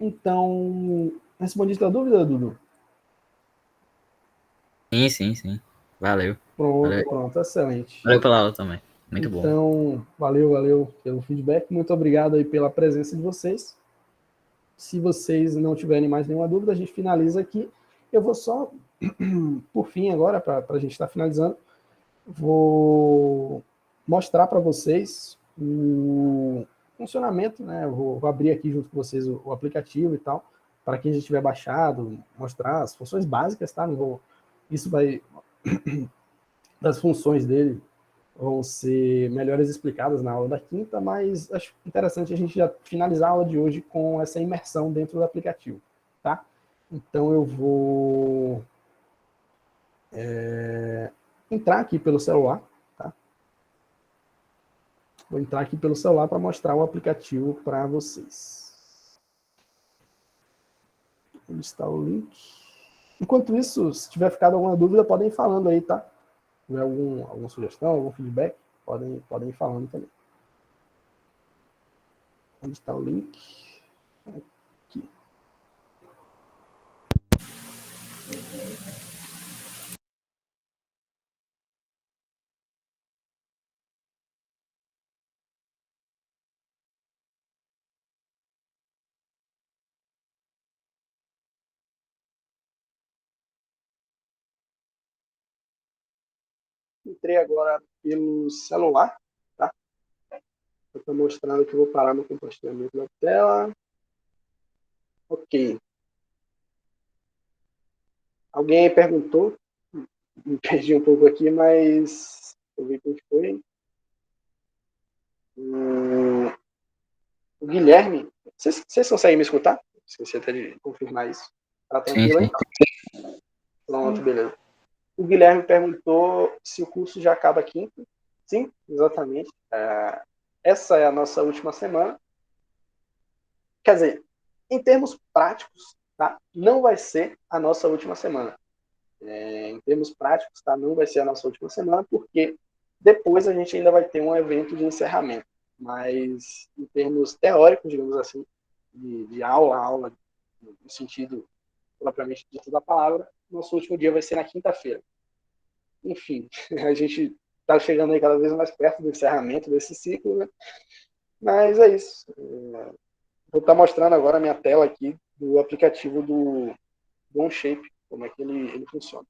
Então, respondi sua dúvida, Dudu? Sim. Valeu. Pronto, excelente. Valeu pela aula também. Muito bom. Então, valeu pelo feedback, muito obrigado aí pela presença de vocês. Se vocês não tiverem mais nenhuma dúvida, a gente finaliza aqui. Eu vou só, por fim agora, para a gente estar finalizando, vou mostrar para vocês o funcionamento, né? Eu vou abrir aqui junto com vocês o aplicativo e tal, para quem já tiver baixado, mostrar as funções básicas, tá? Isso vai... das funções dele vão ser melhores explicadas na aula da quinta, mas acho interessante a gente já finalizar a aula de hoje com essa imersão dentro do aplicativo, tá? Então eu vou entrar aqui pelo celular, tá? Vou entrar aqui pelo celular para mostrar o aplicativo para vocês. Onde está o link? Enquanto isso, se tiver ficado alguma dúvida, podem ir falando aí, tá? tiver alguma sugestão, algum feedback, podem ir falando também. Onde está o link? Aqui. Entrei agora pelo celular, tá? Eu estou mostrando que eu vou parar no compartilhamento da tela. Ok. Alguém perguntou, me perdi um pouco aqui, mas eu vi quem foi. O Guilherme, vocês conseguem me escutar? Esqueci até de confirmar isso. Tá tranquilo aí? Pronto, beleza. O Guilherme perguntou se o curso já acaba quinta. Sim, exatamente. Essa é a nossa última semana. Quer dizer, em termos práticos, tá? Não vai ser a nossa última semana. Em termos práticos, tá? Não vai ser a nossa última semana, porque depois a gente ainda vai ter um evento de encerramento. Mas, em termos teóricos, digamos assim, de aula, no sentido propriamente dito da palavra, nosso último dia vai ser na quinta-feira. Enfim, a gente está chegando aí cada vez mais perto do encerramento desse ciclo, né? Mas é isso. Vou estar mostrando agora a minha tela aqui do aplicativo do OnShape, como é que ele funciona.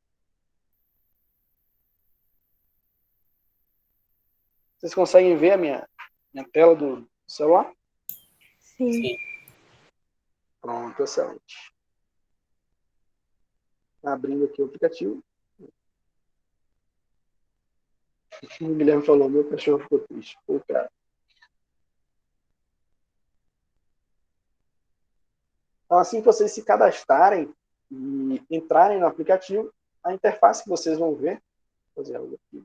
Vocês conseguem ver a minha tela do celular? Sim. Pronto, excelente. Abrindo aqui o aplicativo. O Guilherme falou, meu cachorro ficou triste. Pô, cara. Então, assim que vocês se cadastrarem e entrarem no aplicativo, a interface que vocês vão ver, vou fazer algo aqui,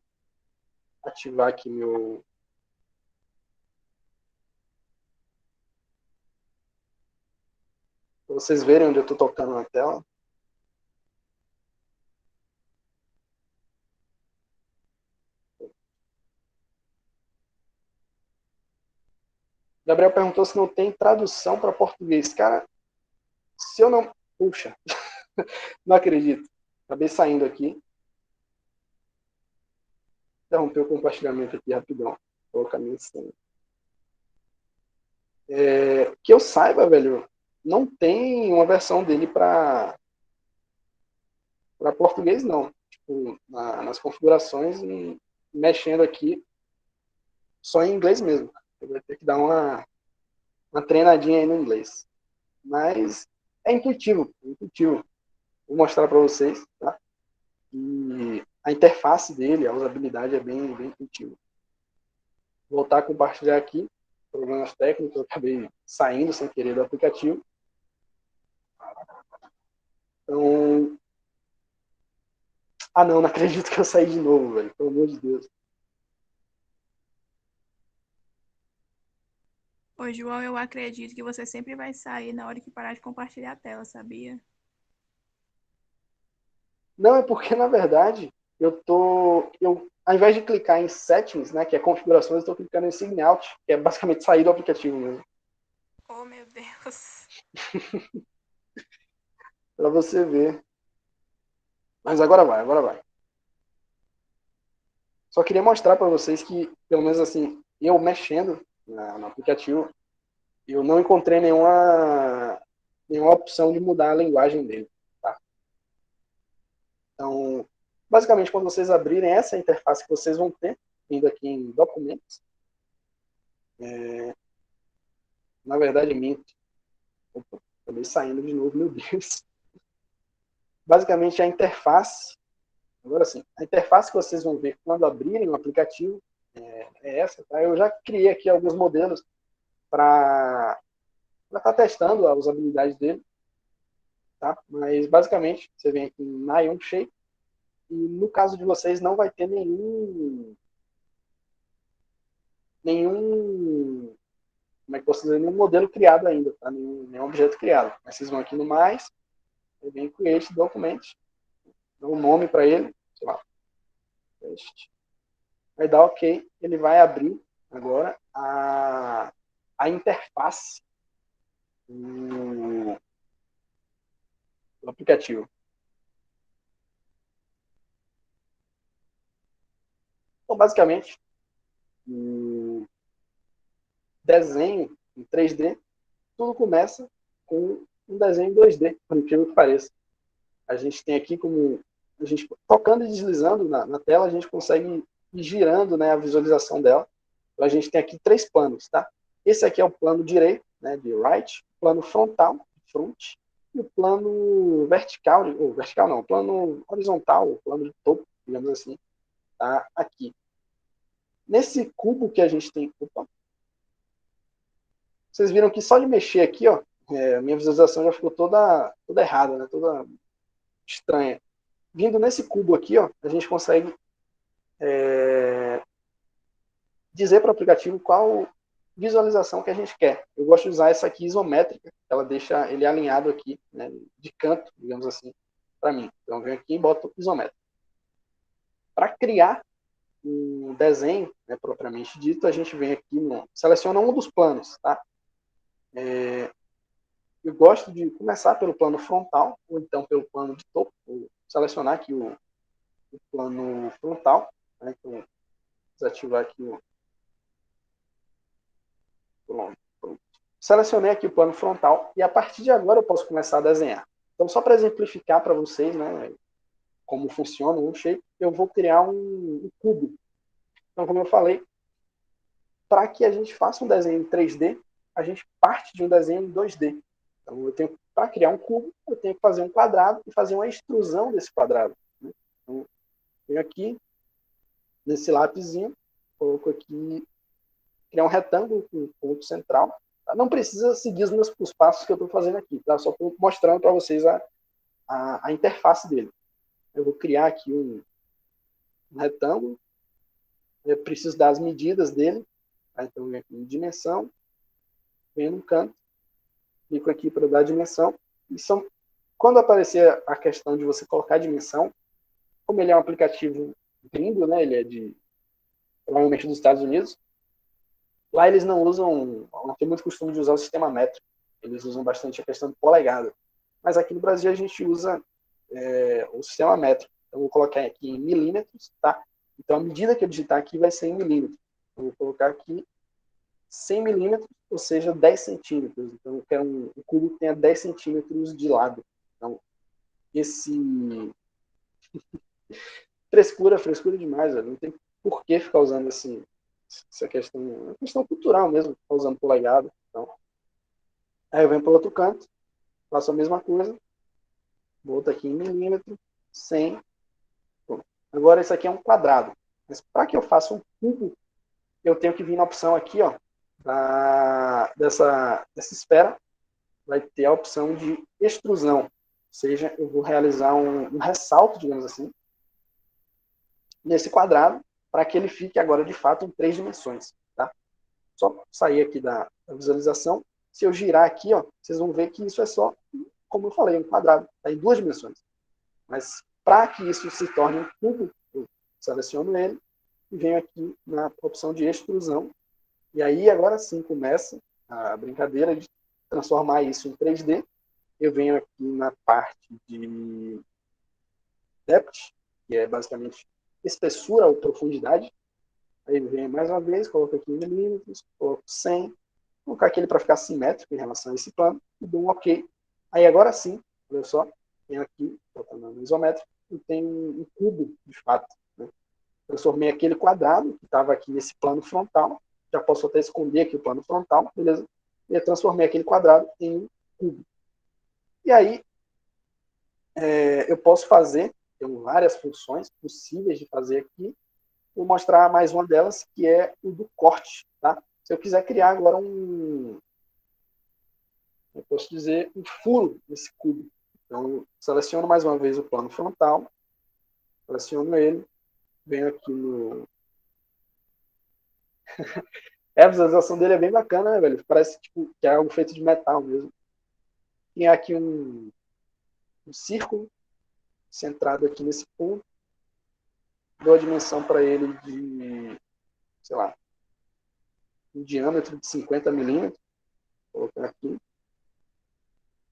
ativar aqui meu... Para vocês verem onde eu estou tocando na tela. Gabriel perguntou se não tem tradução para português. Cara, se eu não... Puxa, não acredito. Acabei saindo aqui. Interromper o compartilhamento aqui rapidão. Vou colocar minha senha. Que eu saiba, velho, não tem uma versão dele para português, não. Tipo, nas configurações e mexendo aqui só em inglês mesmo. Eu vou ter que dar uma treinadinha aí no inglês. Mas é intuitivo, é intuitivo. Vou mostrar para vocês, tá? E a interface dele, a usabilidade é bem intuitiva. Vou voltar a compartilhar aqui. Problemas técnicos, eu acabei saindo sem querer do aplicativo. Então... Ah, não acredito que eu saí de novo, velho. Pelo amor de Deus. Ô, João, eu acredito que você sempre vai sair na hora que parar de compartilhar a tela, sabia? Não, é porque, na verdade, ao invés de clicar em Settings, né, que é configurações, eu estou clicando em Sign Out, que é basicamente sair do aplicativo mesmo. Oh, meu Deus. Para você ver. Mas agora vai. Só queria mostrar para vocês que, pelo menos assim, eu mexendo no aplicativo, eu não encontrei nenhuma opção de mudar a linguagem dele. Tá? Então, basicamente, quando vocês abrirem essa interface que vocês vão ter, indo aqui em Documentos, na verdade, minto. Opa, acabei saindo de novo, meu Deus. Basicamente, a interface, agora sim, a interface que vocês vão ver quando abrirem o aplicativo é essa, tá? Eu já criei aqui alguns modelos para estar testando a usabilidade dele, tá? Mas, basicamente, você vem aqui em My OnShape, e no caso de vocês não vai ter nenhum como é que posso dizer, nenhum modelo criado ainda, tá? Nenhum objeto criado. Mas vocês vão aqui no mais, vem Create Document, dá um nome para ele, sei lá, teste. Vai dar OK, ele vai abrir agora a interface do aplicativo. Então, basicamente, o desenho em 3D, tudo começa com um desenho em 2D, por incrível que pareça. A gente tem aqui como a gente tocando e deslizando na tela, a gente consegue ir girando, né, a visualização dela. Então, a gente tem aqui 3 planos, tá? Esse aqui é o plano direito, né, de right, o plano frontal, front, e o plano vertical, ou vertical não, o plano horizontal, o plano de topo, digamos assim, tá aqui. Nesse cubo que a gente tem, vocês viram que só de mexer aqui, ó, minha visualização já ficou toda errada, né, toda estranha. Vindo nesse cubo aqui, ó, a gente consegue dizer para o aplicativo qual visualização que a gente quer. Eu gosto de usar essa aqui isométrica, ela deixa ele alinhado aqui, né, de canto, digamos assim, para mim. Então eu venho aqui e boto isométrico. Para criar um desenho, né, propriamente dito, a gente vem aqui, seleciona um dos planos, tá? Eu gosto de começar pelo plano frontal, ou então pelo plano de topo. Vou selecionar aqui o plano frontal, né? Então, vou desativar aqui o... Pronto. Selecionei aqui o plano frontal e a partir de agora eu posso começar a desenhar. Então, só para exemplificar para vocês, né, como funciona o shape, eu vou criar um cubo. Então, como eu falei, para que a gente faça um desenho em 3D, a gente parte de um desenho em 2D. Então, para criar um cubo, eu tenho que fazer um quadrado e fazer uma extrusão desse quadrado. Né? Então, venho aqui, nesse lápisinho, coloco aqui, criar um retângulo com um ponto central. Não precisa seguir os passos que eu estou fazendo aqui, tá? Só estou mostrando para vocês a interface dele. Eu vou criar aqui um retângulo, eu preciso das medidas dele, tá? Então eu venho aqui em dimensão, venho no canto, clico aqui para dar dimensão, e quando aparecer a questão de você colocar a dimensão, como ele é um aplicativo gringo, né? Ele é provavelmente dos Estados Unidos, lá eles não tem muito costume de usar o sistema métrico, eles usam bastante a questão de polegada. Mas aqui no Brasil a gente usa o sistema métrico. Então, eu vou colocar aqui em milímetros, tá? Então, a medida que eu digitar aqui vai ser em milímetros. Eu vou colocar aqui 100 milímetros, ou seja, 10 centímetros. Então, eu quero um cubo que tenha 10 centímetros de lado. Então, frescura demais, velho. Não tem por que ficar usando essa questão, é uma questão cultural mesmo, ficar usando polegada. Então, aí eu venho para o outro canto, faço a mesma coisa, volto aqui em milímetro, 100. Bom, agora esse aqui é um quadrado. Mas para que eu faça um cubo, eu tenho que vir na opção aqui, ó, dessa esfera, vai ter a opção de extrusão. Ou seja, eu vou realizar um ressalto, digamos assim, nesse quadrado, para que ele fique agora, de fato, em 3 dimensões. Tá? Só sair aqui da visualização. Se eu girar aqui, ó, vocês vão ver que isso é só, como eu falei, um quadrado. Está em 2 dimensões. Mas para que isso se torne um cubo, eu seleciono ele e venho aqui na opção de extrusão. E aí, agora sim, começa a brincadeira de transformar isso em 3D. Eu venho aqui na parte de depth, que é basicamente espessura ou profundidade. Aí venho mais uma vez, coloco aqui em milímetros, coloco 100, vou colocar aquele para ficar simétrico em relação a esse plano, e dou um OK. Aí agora sim, olha só, venho aqui, botando no isométrico, e tenho um cubo, de fato. Né? Transformei aquele quadrado, que estava aqui nesse plano frontal, já posso até esconder aqui o plano frontal, beleza? E eu transformei aquele quadrado em um cubo. E aí, eu posso fazer, tem várias funções possíveis de fazer aqui, vou mostrar mais uma delas, que é o do corte, tá? Se eu quiser criar agora eu posso dizer, um furo nesse cubo. Então, eu seleciono mais uma vez o plano frontal, seleciono ele, venho aqui no... a visualização dele é bem bacana, né, velho? Parece tipo, que é algo feito de metal mesmo. Tem aqui um círculo centrado aqui nesse ponto. dou a dimensão para ele de, sei lá, um diâmetro de 50 milímetros. Vou colocar aqui.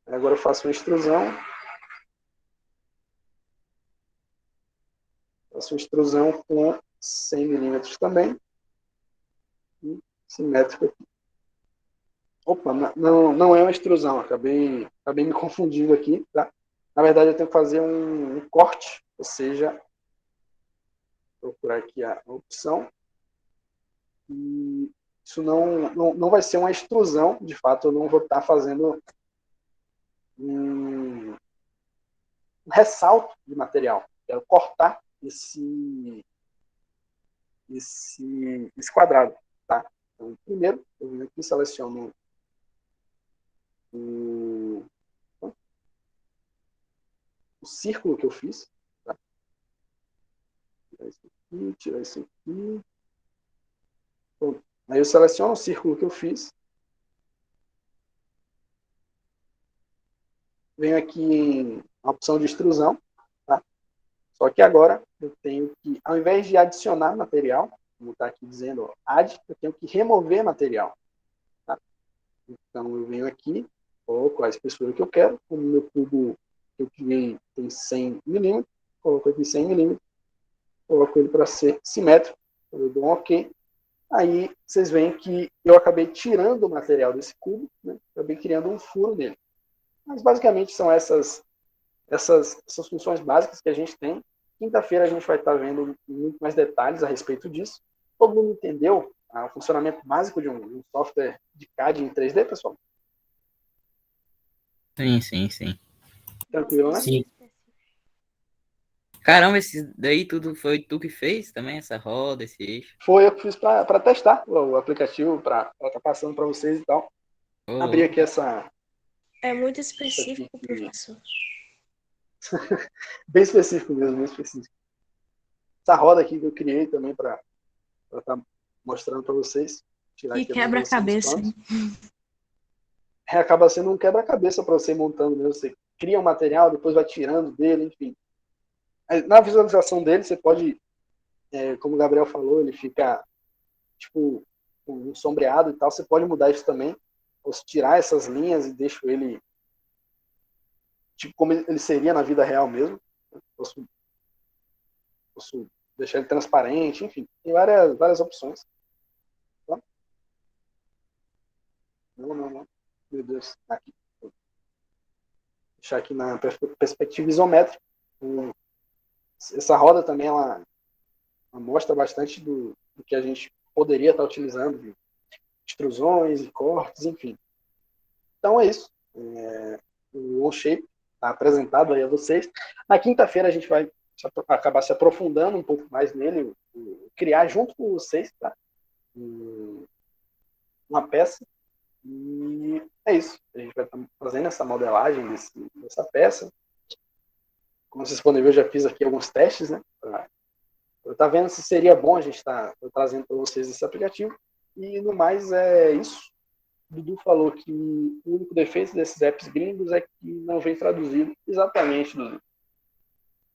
Agora eu faço uma extrusão. Faço uma extrusão com 100 milímetros também. E simétrico aqui. Opa, não é uma extrusão. Acabei me confundindo aqui, tá? Na verdade, eu tenho que fazer um corte, ou seja, vou procurar aqui a opção. E isso não vai ser uma extrusão, de fato, eu não vou estar fazendo um ressalto de material. Quero cortar esse quadrado, tá? Então, primeiro, eu venho aqui e seleciono o círculo que eu fiz, tá? Tirar isso aqui. Pronto. Aí eu seleciono o círculo que eu fiz. Venho aqui na opção de extrusão, tá? Só que agora eu tenho que, ao invés de adicionar material, como está aqui dizendo, add, eu tenho que remover material. Tá? Então eu venho aqui, coloco a espessura que eu quero, como o meu cubo que eu criei tem 100 milímetros, coloco aqui 100 milímetros, coloco ele para ser simétrico, eu dou um OK. Aí vocês veem que eu acabei tirando o material desse cubo, né? Acabei criando um furo nele. Mas basicamente são essas funções básicas que a gente tem. Quinta-feira a gente vai estar vendo muito mais detalhes a respeito disso. Todo mundo entendeu o funcionamento básico de um software de CAD em 3D, pessoal? Sim. Tranquilo, né? Sim. Caramba, esse daí tudo foi tu que fez também, essa roda, esse eixo? Foi eu que fiz para testar o aplicativo, para estar passando para vocês e tal. Ô, Abri louco. aqui essa... É muito específico, aqui. professor. Bem específico mesmo, bem específico. Essa roda aqui que eu criei também para estar mostrando para vocês. Tirar E aqui quebra-cabeça. acaba sendo um quebra-cabeça para você ir montando mesmo. Você cria um material, depois vai tirando dele, enfim. Na visualização dele, você pode, como o Gabriel falou, ele fica tipo um sombreado e tal. Você pode mudar isso também. Posso tirar essas linhas e deixo ele tipo como ele seria na vida real mesmo. Posso deixar ele transparente, enfim. Tem várias opções. Tá? Não. Meu Deus, aqui. Vou deixar aqui na perspectiva isométrica. Essa roda também ela mostra bastante do que a gente poderia estar utilizando, de extrusões e cortes, enfim. Então é isso. O OnShape está apresentado aí a vocês. Na quinta-feira a gente vai acabar se aprofundando um pouco mais nele, criar junto com vocês, tá? Uma peça. E é isso. A gente vai estar fazendo essa modelagem dessa peça. Como vocês podem ver, eu já fiz aqui alguns testes, né? Eu estar vendo se seria bom a gente estar trazendo para vocês esse aplicativo. E no mais é isso. O Dudu falou que o único defeito desses apps gringos é que não vem traduzido exatamente, Dudu.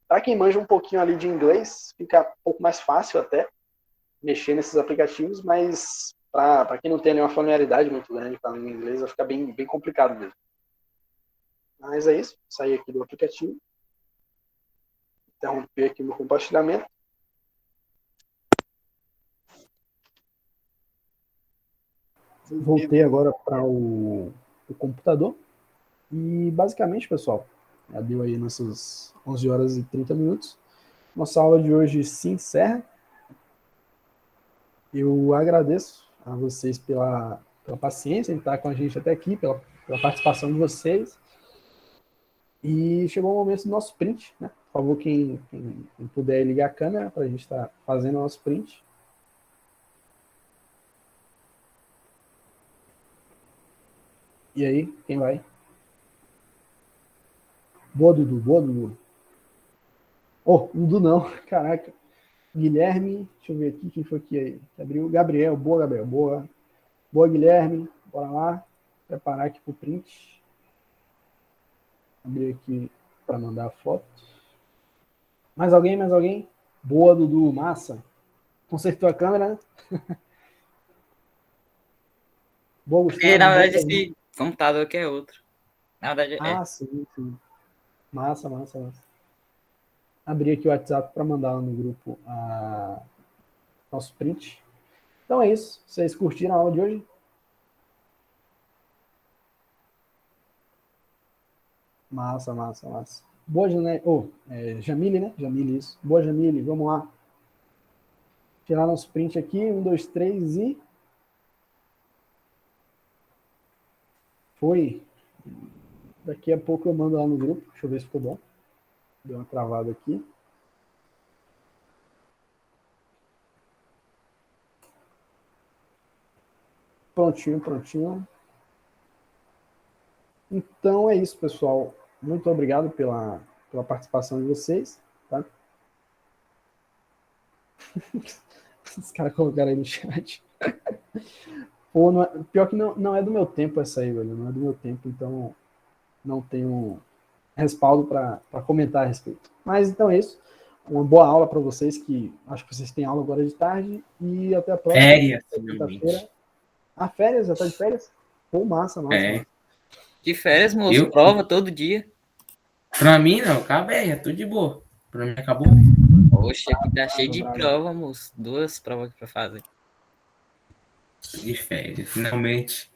Para quem manja um pouquinho ali de inglês, fica um pouco mais fácil até mexer nesses aplicativos, mas para quem não tem nenhuma familiaridade muito grande com a língua inglesa, vai ficar bem complicado mesmo. Mas é isso. Saí aqui do aplicativo. Interromper aqui no compartilhamento. Voltei agora para o computador. E basicamente, pessoal, já deu aí nossas 11 horas e 30 minutos. Nossa aula de hoje se encerra. Eu agradeço a vocês pela paciência em estar com a gente até aqui, pela participação de vocês. E chegou o momento do nosso print, né? Por favor, quem puder ligar a câmera para a gente estar fazendo o nosso print. E aí, quem vai? Boa, Dudu. Oh, Dudu não, caraca. Guilherme, deixa eu ver aqui quem foi que abriu. Gabriel, boa, Gabriel, boa. Boa, Guilherme, bora lá. Preparar aqui pro print. Abrir aqui para mandar a foto. Mais alguém? Boa, Dudu, massa. Consertou a câmera, né? Boa, Gustavo. Na verdade, esse computador aqui é outro. Na verdade, sim. Massa. Abri aqui o WhatsApp para mandar lá no grupo nosso print. Então é isso. Vocês curtiram a aula de hoje? Massa. Boa, Jamile, né? Jamile, isso. Boa, Jamile. Vamos lá. Tirar nosso print aqui. 1, 2, 3 e... Foi. Daqui a pouco eu mando lá no grupo. Deixa eu ver se ficou bom. Deu uma travada aqui. Prontinho. Então é isso, pessoal. Muito obrigado pela participação de vocês. Tá? Os caras colocaram aí no chat. Pô, pior que não é do meu tempo essa aí, velho. Não é do meu tempo, então não tenho respaldo para comentar a respeito. Mas então é isso. Uma boa aula para vocês, que acho que vocês têm aula agora de tarde. E até a próxima. Férias, quinta-feira. Férias? Já tá de férias? Pô, massa. De férias, moço. Prova todo dia. Pra mim, não. Acabei, já tô de boa. Pra mim, acabou. Oxe, aqui tá cheio de prova, moço. 2 provas aqui pra fazer. De férias, finalmente.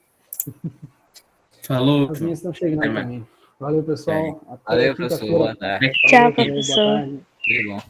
Falou. As minhas estão chegando também. Valeu, pessoal. Valeu, professor. Boa tarde. Tchau, professor. Tudo bom.